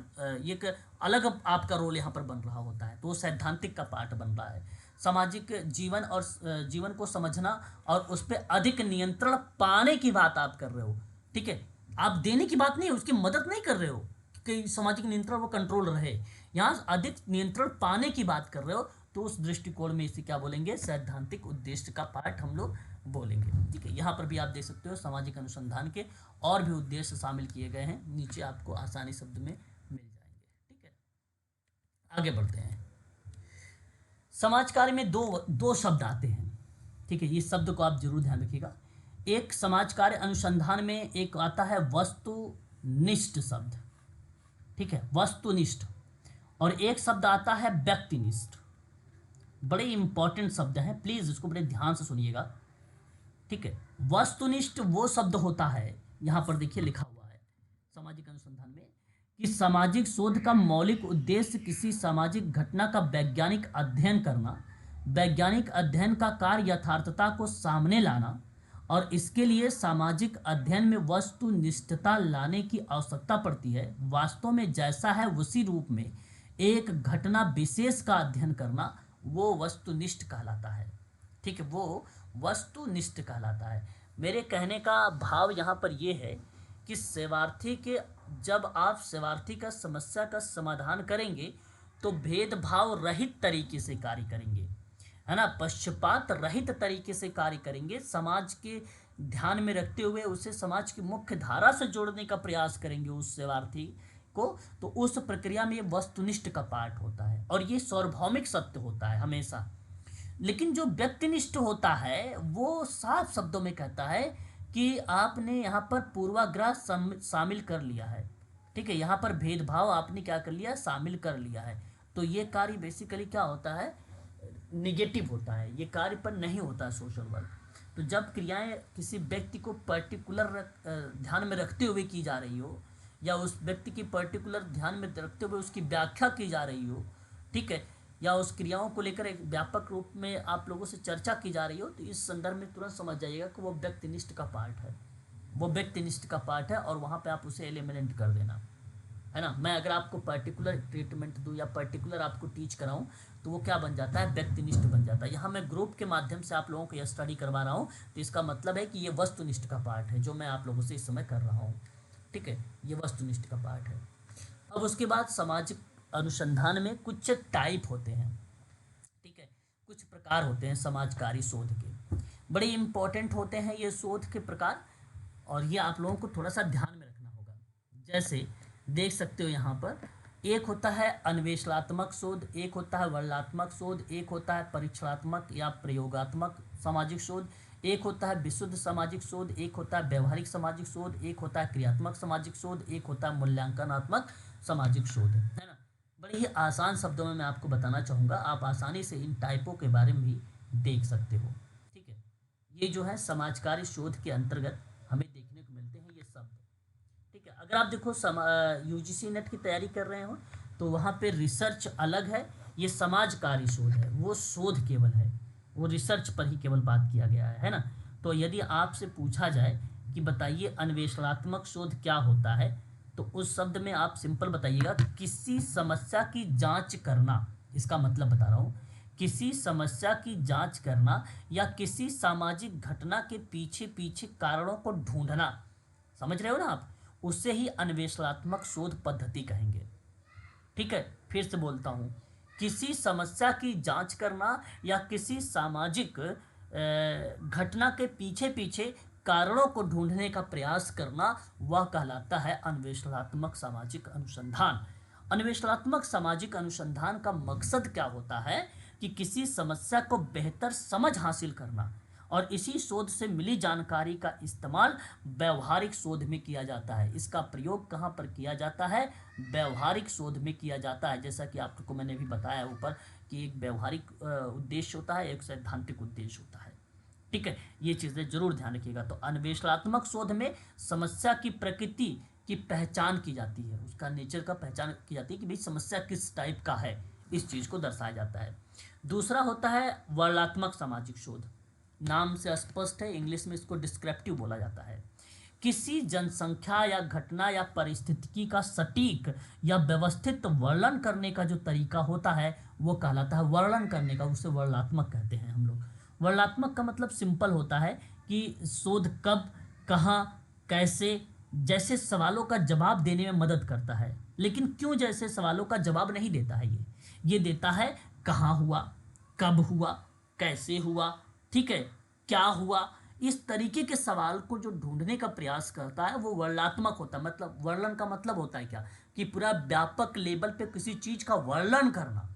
एक अलग आपका रोल यहाँ पर बन रहा होता है, तो वो सैद्धांतिक का पार्ट बन रहा है। सामाजिक जीवन को समझना और उस पर अधिक नियंत्रण पाने की बात आप कर रहे हो। ठीक है, आप देने की बात नहीं, उसकी मदद नहीं कर रहे हो कि सामाजिक नियंत्रण वो कंट्रोल रहे, यहाँ अधिक नियंत्रण पाने की बात कर रहे हो, तो उस दृष्टिकोण में इसे क्या बोलेंगे, सैद्धांतिक उद्देश्य का पार्ट हम लोग बोलेंगे। ठीक है, यहाँ पर भी आप देख सकते हो सामाजिक अनुसंधान के और भी उद्देश्य शामिल किए गए हैं, नीचे आपको आसानी शब्द में मिल जाएंगे। ठीक है, आगे बढ़ते हैं। समाज कार्य में दो शब्द आते हैं। ठीक है, इस शब्द को आप जरूर ध्यान रखिएगा। एक समाज कार्य अनुसंधान में एक आता है वस्तुनिष्ठ शब्द। ठीक है, वस्तुनिष्ठ, और एक शब्द आता है व्यक्तिनिष्ठ। बड़े इंपॉर्टेंट शब्द हैं, प्लीज इसको बड़े ध्यान से सुनिएगा। ठीक है, वस्तुनिष्ठ वो शब्द होता है, यहाँ पर देखिए लिखा हुआ है सामाजिक अनुसंधान में, कि सामाजिक शोध का मौलिक उद्देश्य किसी सामाजिक घटना का वैज्ञानिक अध्ययन करना, वैज्ञानिक अध्ययन का कार्य यथार्थता को सामने लाना, और इसके लिए सामाजिक अध्ययन में वस्तुनिष्ठता लाने की आवश्यकता पड़ती है। वास्तव में जैसा है उसी रूप में एक घटना विशेष का अध्ययन करना, वो वस्तुनिष्ठ कहलाता है। ठीक है, वो वस्तुनिष्ठ कहलाता है। मेरे कहने का भाव यहाँ पर ये है कि जब आप सेवार्थी का समस्या का समाधान करेंगे तो भेदभाव रहित तरीके से कार्य करेंगे, है ना, पक्षपात रहित तरीके से कार्य करेंगे, समाज के ध्यान में रखते हुए उसे समाज की मुख्य धारा से जोड़ने का प्रयास करेंगे उस सेवार्थी को, तो उस प्रक्रिया में ये वस्तुनिष्ठ का पार्ट होता है और ये सार्वभौमिक सत्य होता है हमेशा। लेकिन जो व्यक्तिनिष्ठ होता है वो साफ शब्दों में कहता है कि आपने यहाँ पर पूर्वाग्रह शामिल कर लिया है। ठीक है, यहाँ पर भेदभाव आपने क्या कर लिया, शामिल कर लिया है, तो ये कार्य बेसिकली क्या होता है, निगेटिव होता है, ये कार्य पर नहीं होता है सोशल वर्क। तो जब क्रियाएं किसी व्यक्ति को पर्टिकुलर ध्यान में रखते हुए की जा रही हो, या उस व्यक्ति की पर्टिकुलर ध्यान में रखते हुए उसकी व्याख्या की जा रही हो, ठीक है, या उस क्रियाओं को लेकर एक व्यापक रूप में आप लोगों से चर्चा की जा रही हो, तो इस संदर्भ में तुरंत समझ जाइएगा कि वो व्यक्तिनिष्ठ का पार्ट है, वो व्यक्तिनिष्ठ का पार्ट है, और वहाँ पे आप उसे एलिमिनेट कर देना, है ना। मैं अगर आपको पर्टिकुलर ट्रीटमेंट दूँ या पर्टिकुलर आपको टीच कराऊँ तो वो क्या बन जाता है, व्यक्तिनिष्ठ बन जाता है। यहाँ मैं ग्रुप के माध्यम से आप लोगों को यह स्टडी करवा रहा हूँ, तो इसका मतलब है कि ये वस्तुनिष्ठ का पार्ट है जो मैं आप लोगों से इस समय कर रहा हूँ। ठीक है, ये वस्तुनिष्ठ का पार्ट है। अब उसके बाद सामाजिक अनुसंधान में कुछ टाइप होते हैं, ठीक है, कुछ प्रकार होते हैं समाजकारी शोध के, बड़े इंपॉर्टेंट होते हैं ये शोध के प्रकार, और ये आप लोगों को थोड़ा सा ध्यान में रखना होगा। जैसे देख सकते हो यहाँ पर, एक होता है अन्वेषणात्मक शोध, एक होता है वर्णनात्मक शोध, एक होता है परीक्षणात्मक या प्रयोगात्मक सामाजिक शोध, एक होता है विशुद्ध सामाजिक शोध, एक होता है व्यवहारिक सामाजिक शोध, एक होता है क्रियात्मक सामाजिक शोध, एक होता है मूल्यांकनात्मक सामाजिक शोध, है ना। बड़े ही आसान शब्दों में मैं आपको बताना चाहूँगा, आप आसानी से इन टाइपों के बारे में भी देख सकते हो। ठीक है, ये जो है समाजकारी शोध के अंतर्गत हमें देखने को मिलते हैं ये शब्द। ठीक है, अगर आप देखो UGC नेट की तैयारी कर रहे हो तो वहाँ पे रिसर्च अलग है, ये समाजकारी शोध है, वो शोध केवल है, वो रिसर्च पर ही केवल बात किया गया है ना। तो यदि आपसे पूछा जाए कि बताइए अन्वेषणात्मक शोध क्या होता है, तो उस शब्द में आप सिंपल बताइएगा किसी समस्या की जांच करना। इसका मतलब बता रहा हूँ, किसी समस्या की जांच करना या किसी सामाजिक घटना के पीछे पीछे कारणों को ढूंढना। समझ रहे हो ना आप? उससे ही अन्वेषणात्मक शोध पद्धति कहेंगे। ठीक है, फिर से बोलता हूँ, किसी समस्या की जांच करना या किसी सामाजिक घटना के पीछे पीछे कारणों को ढूंढने का प्रयास करना, वह कहलाता है अन्वेषणात्मक सामाजिक अनुसंधान। अन्वेषणात्मक सामाजिक अनुसंधान का मकसद क्या होता है कि किसी समस्या को बेहतर समझ हासिल करना, और इसी शोध से मिली जानकारी का इस्तेमाल व्यवहारिक शोध में किया जाता है। इसका प्रयोग कहाँ पर किया जाता है? व्यवहारिक शोध में किया जाता है। जैसा कि आपको मैंने भी बताया ऊपर कि एक व्यवहारिक उद्देश्य होता है, एक सैद्धांतिक उद्देश्य होता है। ठीक है, ये चीज़ें जरूर ध्यान रखिएगा। तो अन्वेषणात्मक शोध में समस्या की प्रकृति की पहचान की जाती है, उसका नेचर का पहचान की जाती है कि भाई समस्या किस टाइप का है, इस चीज़ को दर्शाया जाता है। दूसरा होता है वर्णनात्मक सामाजिक शोध। नाम से स्पष्ट है, इंग्लिश में इसको डिस्क्रिप्टिव बोला जाता है। किसी जनसंख्या या घटना या परिस्थिति का सटीक या व्यवस्थित वर्णन करने का जो तरीका होता है वो कहलाता है वर्णन करने का, उसे वर्णनात्मक कहते हैं हम लोग। वर्णनात्मक का मतलब सिंपल होता है कि शोध कब, कहाँ, कैसे जैसे सवालों का जवाब देने में मदद करता है, लेकिन क्यों जैसे सवालों का जवाब नहीं देता है। ये देता है कहाँ हुआ, कब हुआ, कैसे हुआ, ठीक है, क्या हुआ। इस तरीके के सवाल को जो ढूंढने का प्रयास करता है वो वर्णनात्मक होता है। मतलब वर्णन का मतलब होता है क्या, कि पूरा व्यापक लेवल पे किसी चीज़ का वर्णन करना,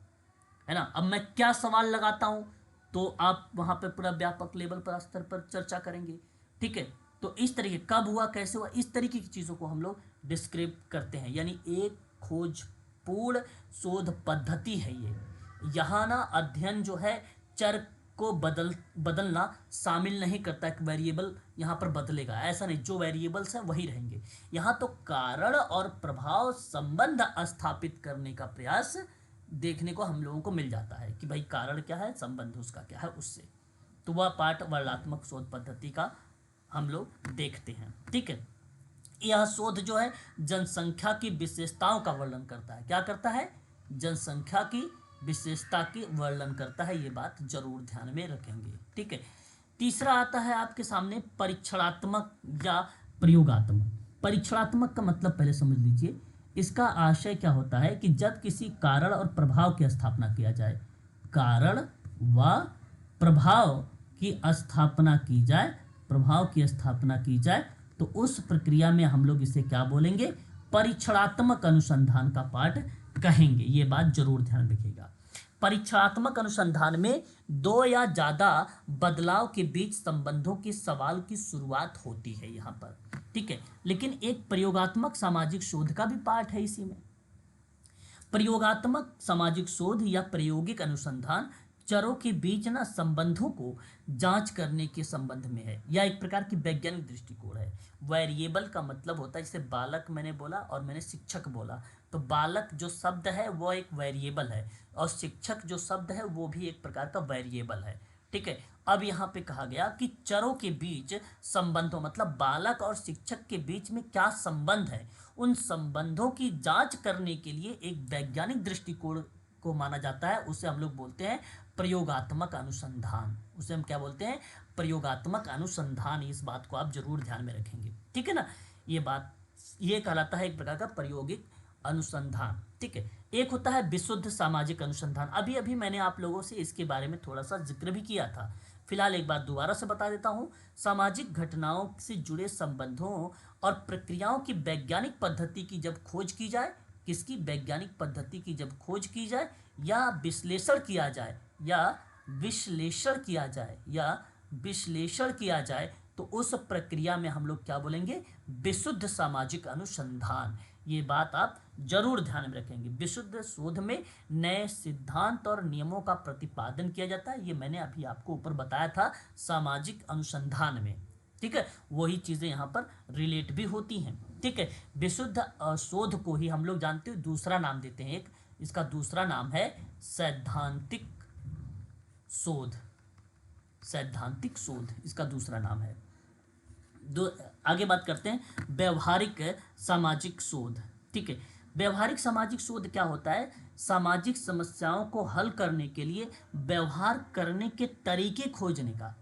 है ना। अब मैं क्या सवाल लगाता हूँ तो आप वहाँ पे पूरा व्यापक लेवल पर स्तर पर चर्चा करेंगे। ठीक है, तो इस तरीके कब हुआ, कैसे हुआ, इस तरीके की चीज़ों को हम लोग डिस्क्राइब करते हैं। यानी एक खोजपूर्ण शोध पद्धति है ये। यहाँ ना अध्ययन जो है चर को बदलना शामिल नहीं करता कि वेरिएबल यहाँ पर बदलेगा, ऐसा नहीं, जो वेरिएबल्स हैं वही रहेंगे। यहाँ तो कारण और प्रभाव संबंध स्थापित करने का प्रयास देखने को हम लोगों को मिल जाता है कि भाई कारण क्या है, संबंध उसका क्या है उससे। तो वह पार्ट वर्णनात्मक शोध पद्धति का हम लोग देखते हैं। ठीक है, यह शोध जो है जनसंख्या की विशेषताओं का वर्णन करता है। क्या करता है? जनसंख्या की विशेषता की वर्णन करता है। ये बात जरूर ध्यान में रखेंगे। ठीक है, तीसरा आता है आपके सामने परीक्षणात्मक या प्रयोगात्मक। परीक्षणात्मक का मतलब पहले समझ लीजिए। इसका आशय क्या होता है कि जब किसी कारण और प्रभाव की स्थापना किया जाए, कारण व प्रभाव की स्थापना की जाए, प्रभाव की स्थापना की जाए, तो उस प्रक्रिया में हम लोग इसे क्या बोलेंगे? परीक्षणात्मक अनुसंधान का पार्ट कहेंगे। ये बात जरूर ध्यान रखिएगा। परीक्षणात्मक अनुसंधान में दो या ज़्यादा बदलाव के बीच संबंधों के सवाल की शुरुआत होती है यहाँ पर। ठीक है, लेकिन एक प्रयोगात्मक सामाजिक शोध का भी पार्ट है इसी में। प्रयोगात्मक सामाजिक शोध या प्रायोगिक अनुसंधान चरों के बीच ना संबंधों को जांच करने के संबंध में है, या एक प्रकार की वैज्ञानिक दृष्टिकोण है। वेरिएबल का मतलब होता है, जैसे बालक मैंने बोला और मैंने शिक्षक बोला, तो बालक जो शब्द है वो एक वेरिएबल है और शिक्षक जो शब्द है वो भी एक प्रकार का वेरिएबल है। ठीक है, अब यहाँ पे कहा गया कि चरों के बीच संबंधों, मतलब बालक और शिक्षक के बीच में क्या संबंध है, उन संबंधों की जांच करने के लिए एक वैज्ञानिक दृष्टिकोण को माना जाता है। उसे हम लोग बोलते हैं प्रयोगात्मक अनुसंधान। उसे हम क्या बोलते हैं? प्रयोगात्मक अनुसंधान। इस बात को आप जरूर ध्यान में रखेंगे। ठीक है ना, ये बात, ये कहलाता है एक प्रकार का प्रायोगिक अनुसंधान। ठीक है, एक होता है विशुद्ध सामाजिक अनुसंधान। अभी अभी मैंने आप लोगों से इसके बारे में थोड़ा सा जिक्र भी किया था, फिलहाल एक बात दोबारा से बता देता हूँ। सामाजिक घटनाओं से जुड़े संबंधों और प्रक्रियाओं की वैज्ञानिक पद्धति की जब खोज की जाए, किसकी? वैज्ञानिक पद्धति की जब खोज की जाए या विश्लेषण किया जाए, विश्लेषण किया जाए, तो उस प्रक्रिया में हम लोग क्या बोलेंगे? विशुद्ध सामाजिक अनुसंधान। ये बात आप जरूर ध्यान में रखेंगे। विशुद्ध शोध में नए सिद्धांत और नियमों का प्रतिपादन किया जाता है। ये मैंने अभी आपको ऊपर बताया था सामाजिक अनुसंधान में। ठीक है, वही चीज़ें यहाँ पर रिलेट भी होती हैं। ठीक है, विशुद्ध शोध को ही हम लोग जानते हैं, दूसरा नाम देते हैं एक, इसका दूसरा नाम है सैद्धांतिक शोध। सैद्धांतिक शोध इसका दूसरा नाम है। आगे बात करते हैं व्यवहारिक सामाजिक शोध। ठीक है, व्यवहारिक सामाजिक शोध क्या होता है? सामाजिक समस्याओं को हल करने के लिए व्यवहार करने के तरीके खोजने का,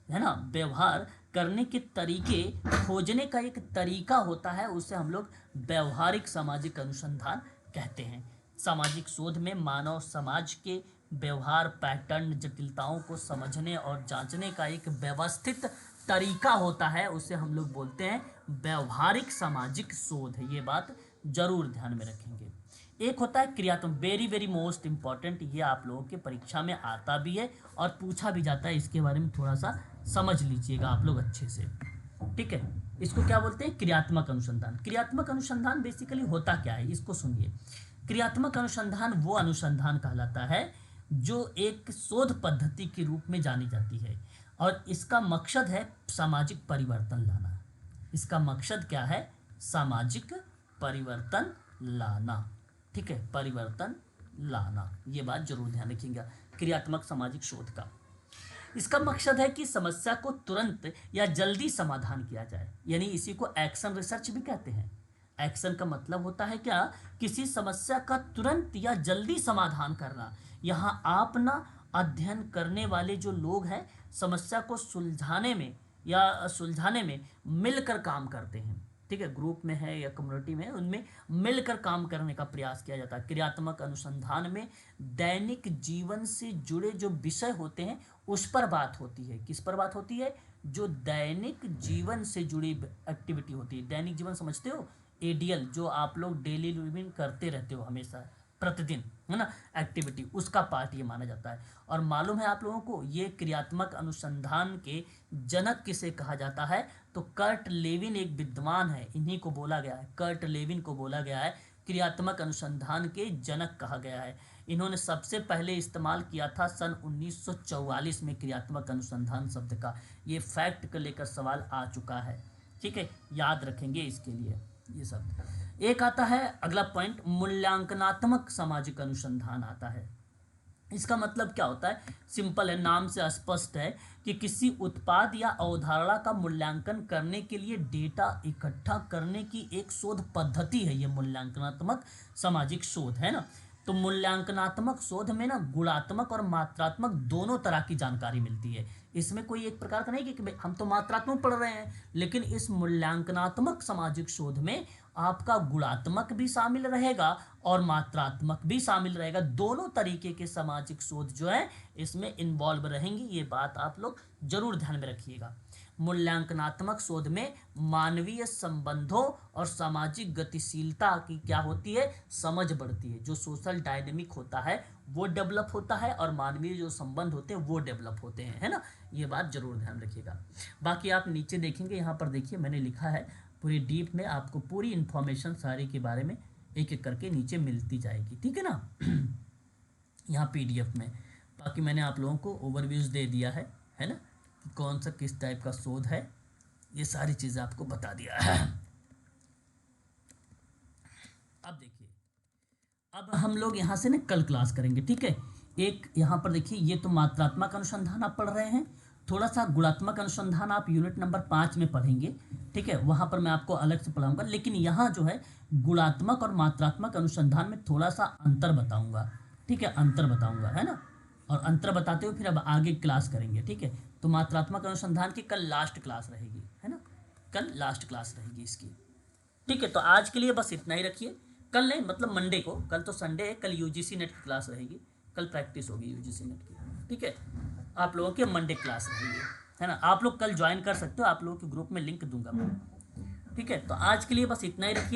है ना, व्यवहार करने के तरीके खोजने का एक तरीका होता है, उसे हम लोग व्यवहारिक सामाजिक अनुसंधान कहते हैं। सामाजिक शोध में मानव समाज के व्यवहार पैटर्न, जटिलताओं को समझने और जांचने का एक व्यवस्थित तरीका होता है, उसे हम लोग बोलते हैं व्यवहारिक सामाजिक शोध। ये बात जरूर ध्यान में रखेंगे। एक होता है क्रियात्मक, वेरी वेरी मोस्ट इंपॉर्टेंट, ये आप लोगों के परीक्षा में आता भी है और पूछा भी जाता है, इसके बारे में थोड़ा सा समझ लीजिएगा आप लोग अच्छे से। ठीक है, इसको क्या बोलते हैं? क्रियात्मक अनुसंधान। क्रियात्मक अनुसंधान बेसिकली होता क्या है, इसको सुनिए। क्रियात्मक अनुसंधान वो अनुसंधान कहलाता है जो एक शोध पद्धति के रूप में जानी जाती है और इसका मकसद है सामाजिक परिवर्तन लाना। इसका मकसद क्या है? सामाजिक परिवर्तन लाना। ठीक है, परिवर्तन लाना, ये बात जरूर ध्यान रखिएगा क्रियात्मक सामाजिक शोध का। इसका मकसद है कि समस्या को तुरंत या जल्दी समाधान किया जाए, यानी इसी को एक्शन रिसर्च भी कहते हैं। एक्शन का मतलब होता है क्या? किसी समस्या का तुरंत या जल्दी समाधान करना। यहाँ आप ना अध्ययन करने वाले जो लोग हैं समस्या को सुलझाने में मिलकर काम करते हैं। ठीक है, ग्रुप में है या कम्युनिटी में, उनमें मिलकर काम करने का प्रयास किया जाता है। क्रियात्मक अनुसंधान में दैनिक जीवन से जुड़े जो विषय होते हैं उस पर बात होती है। किस पर बात होती है? जो दैनिक जीवन से जुड़ी एक्टिविटी होती है। दैनिक जीवन समझते हो? एडीएल, जो आप लोग डेली लिविंग करते रहते हो हमेशा प्रतिदिन, है ना, एक्टिविटी, उसका पार्ट ये माना जाता है। और मालूम है आप लोगों को ये क्रियात्मक अनुसंधान के जनक किसे कहा जाता है? तो कर्ट लेविन एक विद्वान है, इन्हीं को बोला गया है, कर्ट लेविन को बोला गया है क्रियात्मक अनुसंधान के जनक कहा गया है। इन्होंने सबसे पहले इस्तेमाल किया था सन 1944 में क्रियात्मक अनुसंधान शब्द का। ये फैक्ट को लेकर सवाल आ चुका है। ठीक है, याद रखेंगे इसके लिए ये शब्द। एक आता है अगला पॉइंट, मूल्यांकनात्मक सामाजिक अनुसंधान आता है। इसका मतलब क्या होता है? सिंपल है, नाम से स्पष्ट है कि किसी उत्पाद या अवधारणा का मूल्यांकन करने के लिए डेटा इकट्ठा करने की एक शोध पद्धति है ये मूल्यांकनात्मक सामाजिक शोध, है ना। तो मूल्यांकनात्मक शोध में ना गुणात्मक और मात्रात्मक दोनों तरह की जानकारी मिलती है। इसमें कोई एक प्रकार का नहीं कि हम तो मात्रात्मक पढ़ रहे हैं, लेकिन इस मूल्यांकनात्मक सामाजिक शोध में आपका गुणात्मक भी शामिल रहेगा और मात्रात्मक भी शामिल रहेगा। दोनों तरीके के सामाजिक शोध जो है इसमें इन्वॉल्व रहेंगी, ये बात आप लोग जरूर ध्यान में रखिएगा। मूल्यांकनात्मक शोध में मानवीय संबंधों और सामाजिक गतिशीलता की क्या होती है? समझ बढ़ती है। जो सोशल डायनेमिक होता है वो डेवलप होता है और मानवीय जो संबंध होते हैं वो डेवलप होते हैं, है ना। ये बात जरूर ध्यान रखिएगा। बाकी आप नीचे देखेंगे, यहाँ पर देखिए मैंने लिखा है पूरी डीप में, आपको पूरी इन्फॉर्मेशन सारी के बारे में एक एक करके नीचे मिलती जाएगी, ठीक है ना, यहाँ पीडीएफ में। बाकी मैंने आप लोगों को ओवरव्यूज दे दिया है ना, कि कौन सा किस टाइप का शोध है, ये सारी चीज़ें आपको बता दिया है। अब देखिए, अब हम लोग यहाँ से ना कल क्लास करेंगे, ठीक है। एक यहाँ पर देखिए, ये तो मात्रात्मक अनुसंधान आप पढ़ रहे हैं, थोड़ा सा गुणात्मक अनुसंधान आप यूनिट नंबर 5 में पढ़ेंगे, ठीक है। वहाँ पर मैं आपको अलग से पढ़ाऊंगा, लेकिन यहाँ जो है गुणात्मक और मात्रात्मक अनुसंधान में थोड़ा सा अंतर बताऊंगा, ठीक है, अंतर बताऊंगा, है ना। और अंतर बताते हुए फिर अब आगे क्लास करेंगे, ठीक है। तो मात्रात्मक अनुसंधान की कल लास्ट क्लास रहेगी, है ना, कल लास्ट क्लास रहेगी इसकी, ठीक है। तो आज के लिए बस इतना ही रखिए। कल नहीं, मतलब मंडे को, कल तो संडे है, कल यूजीसी नेट की क्लास रहेगी, कल प्रैक्टिस होगी यूजीसी नेट की, ठीक है। आप लोगों की मंडे क्लास रहेगी, है ना। आप लोग कल ज्वाइन कर सकते हो, आप लोगों के ग्रुप में लिंक दूंगा मैं, ठीक है। तो आज के लिए बस इतना ही रखिए।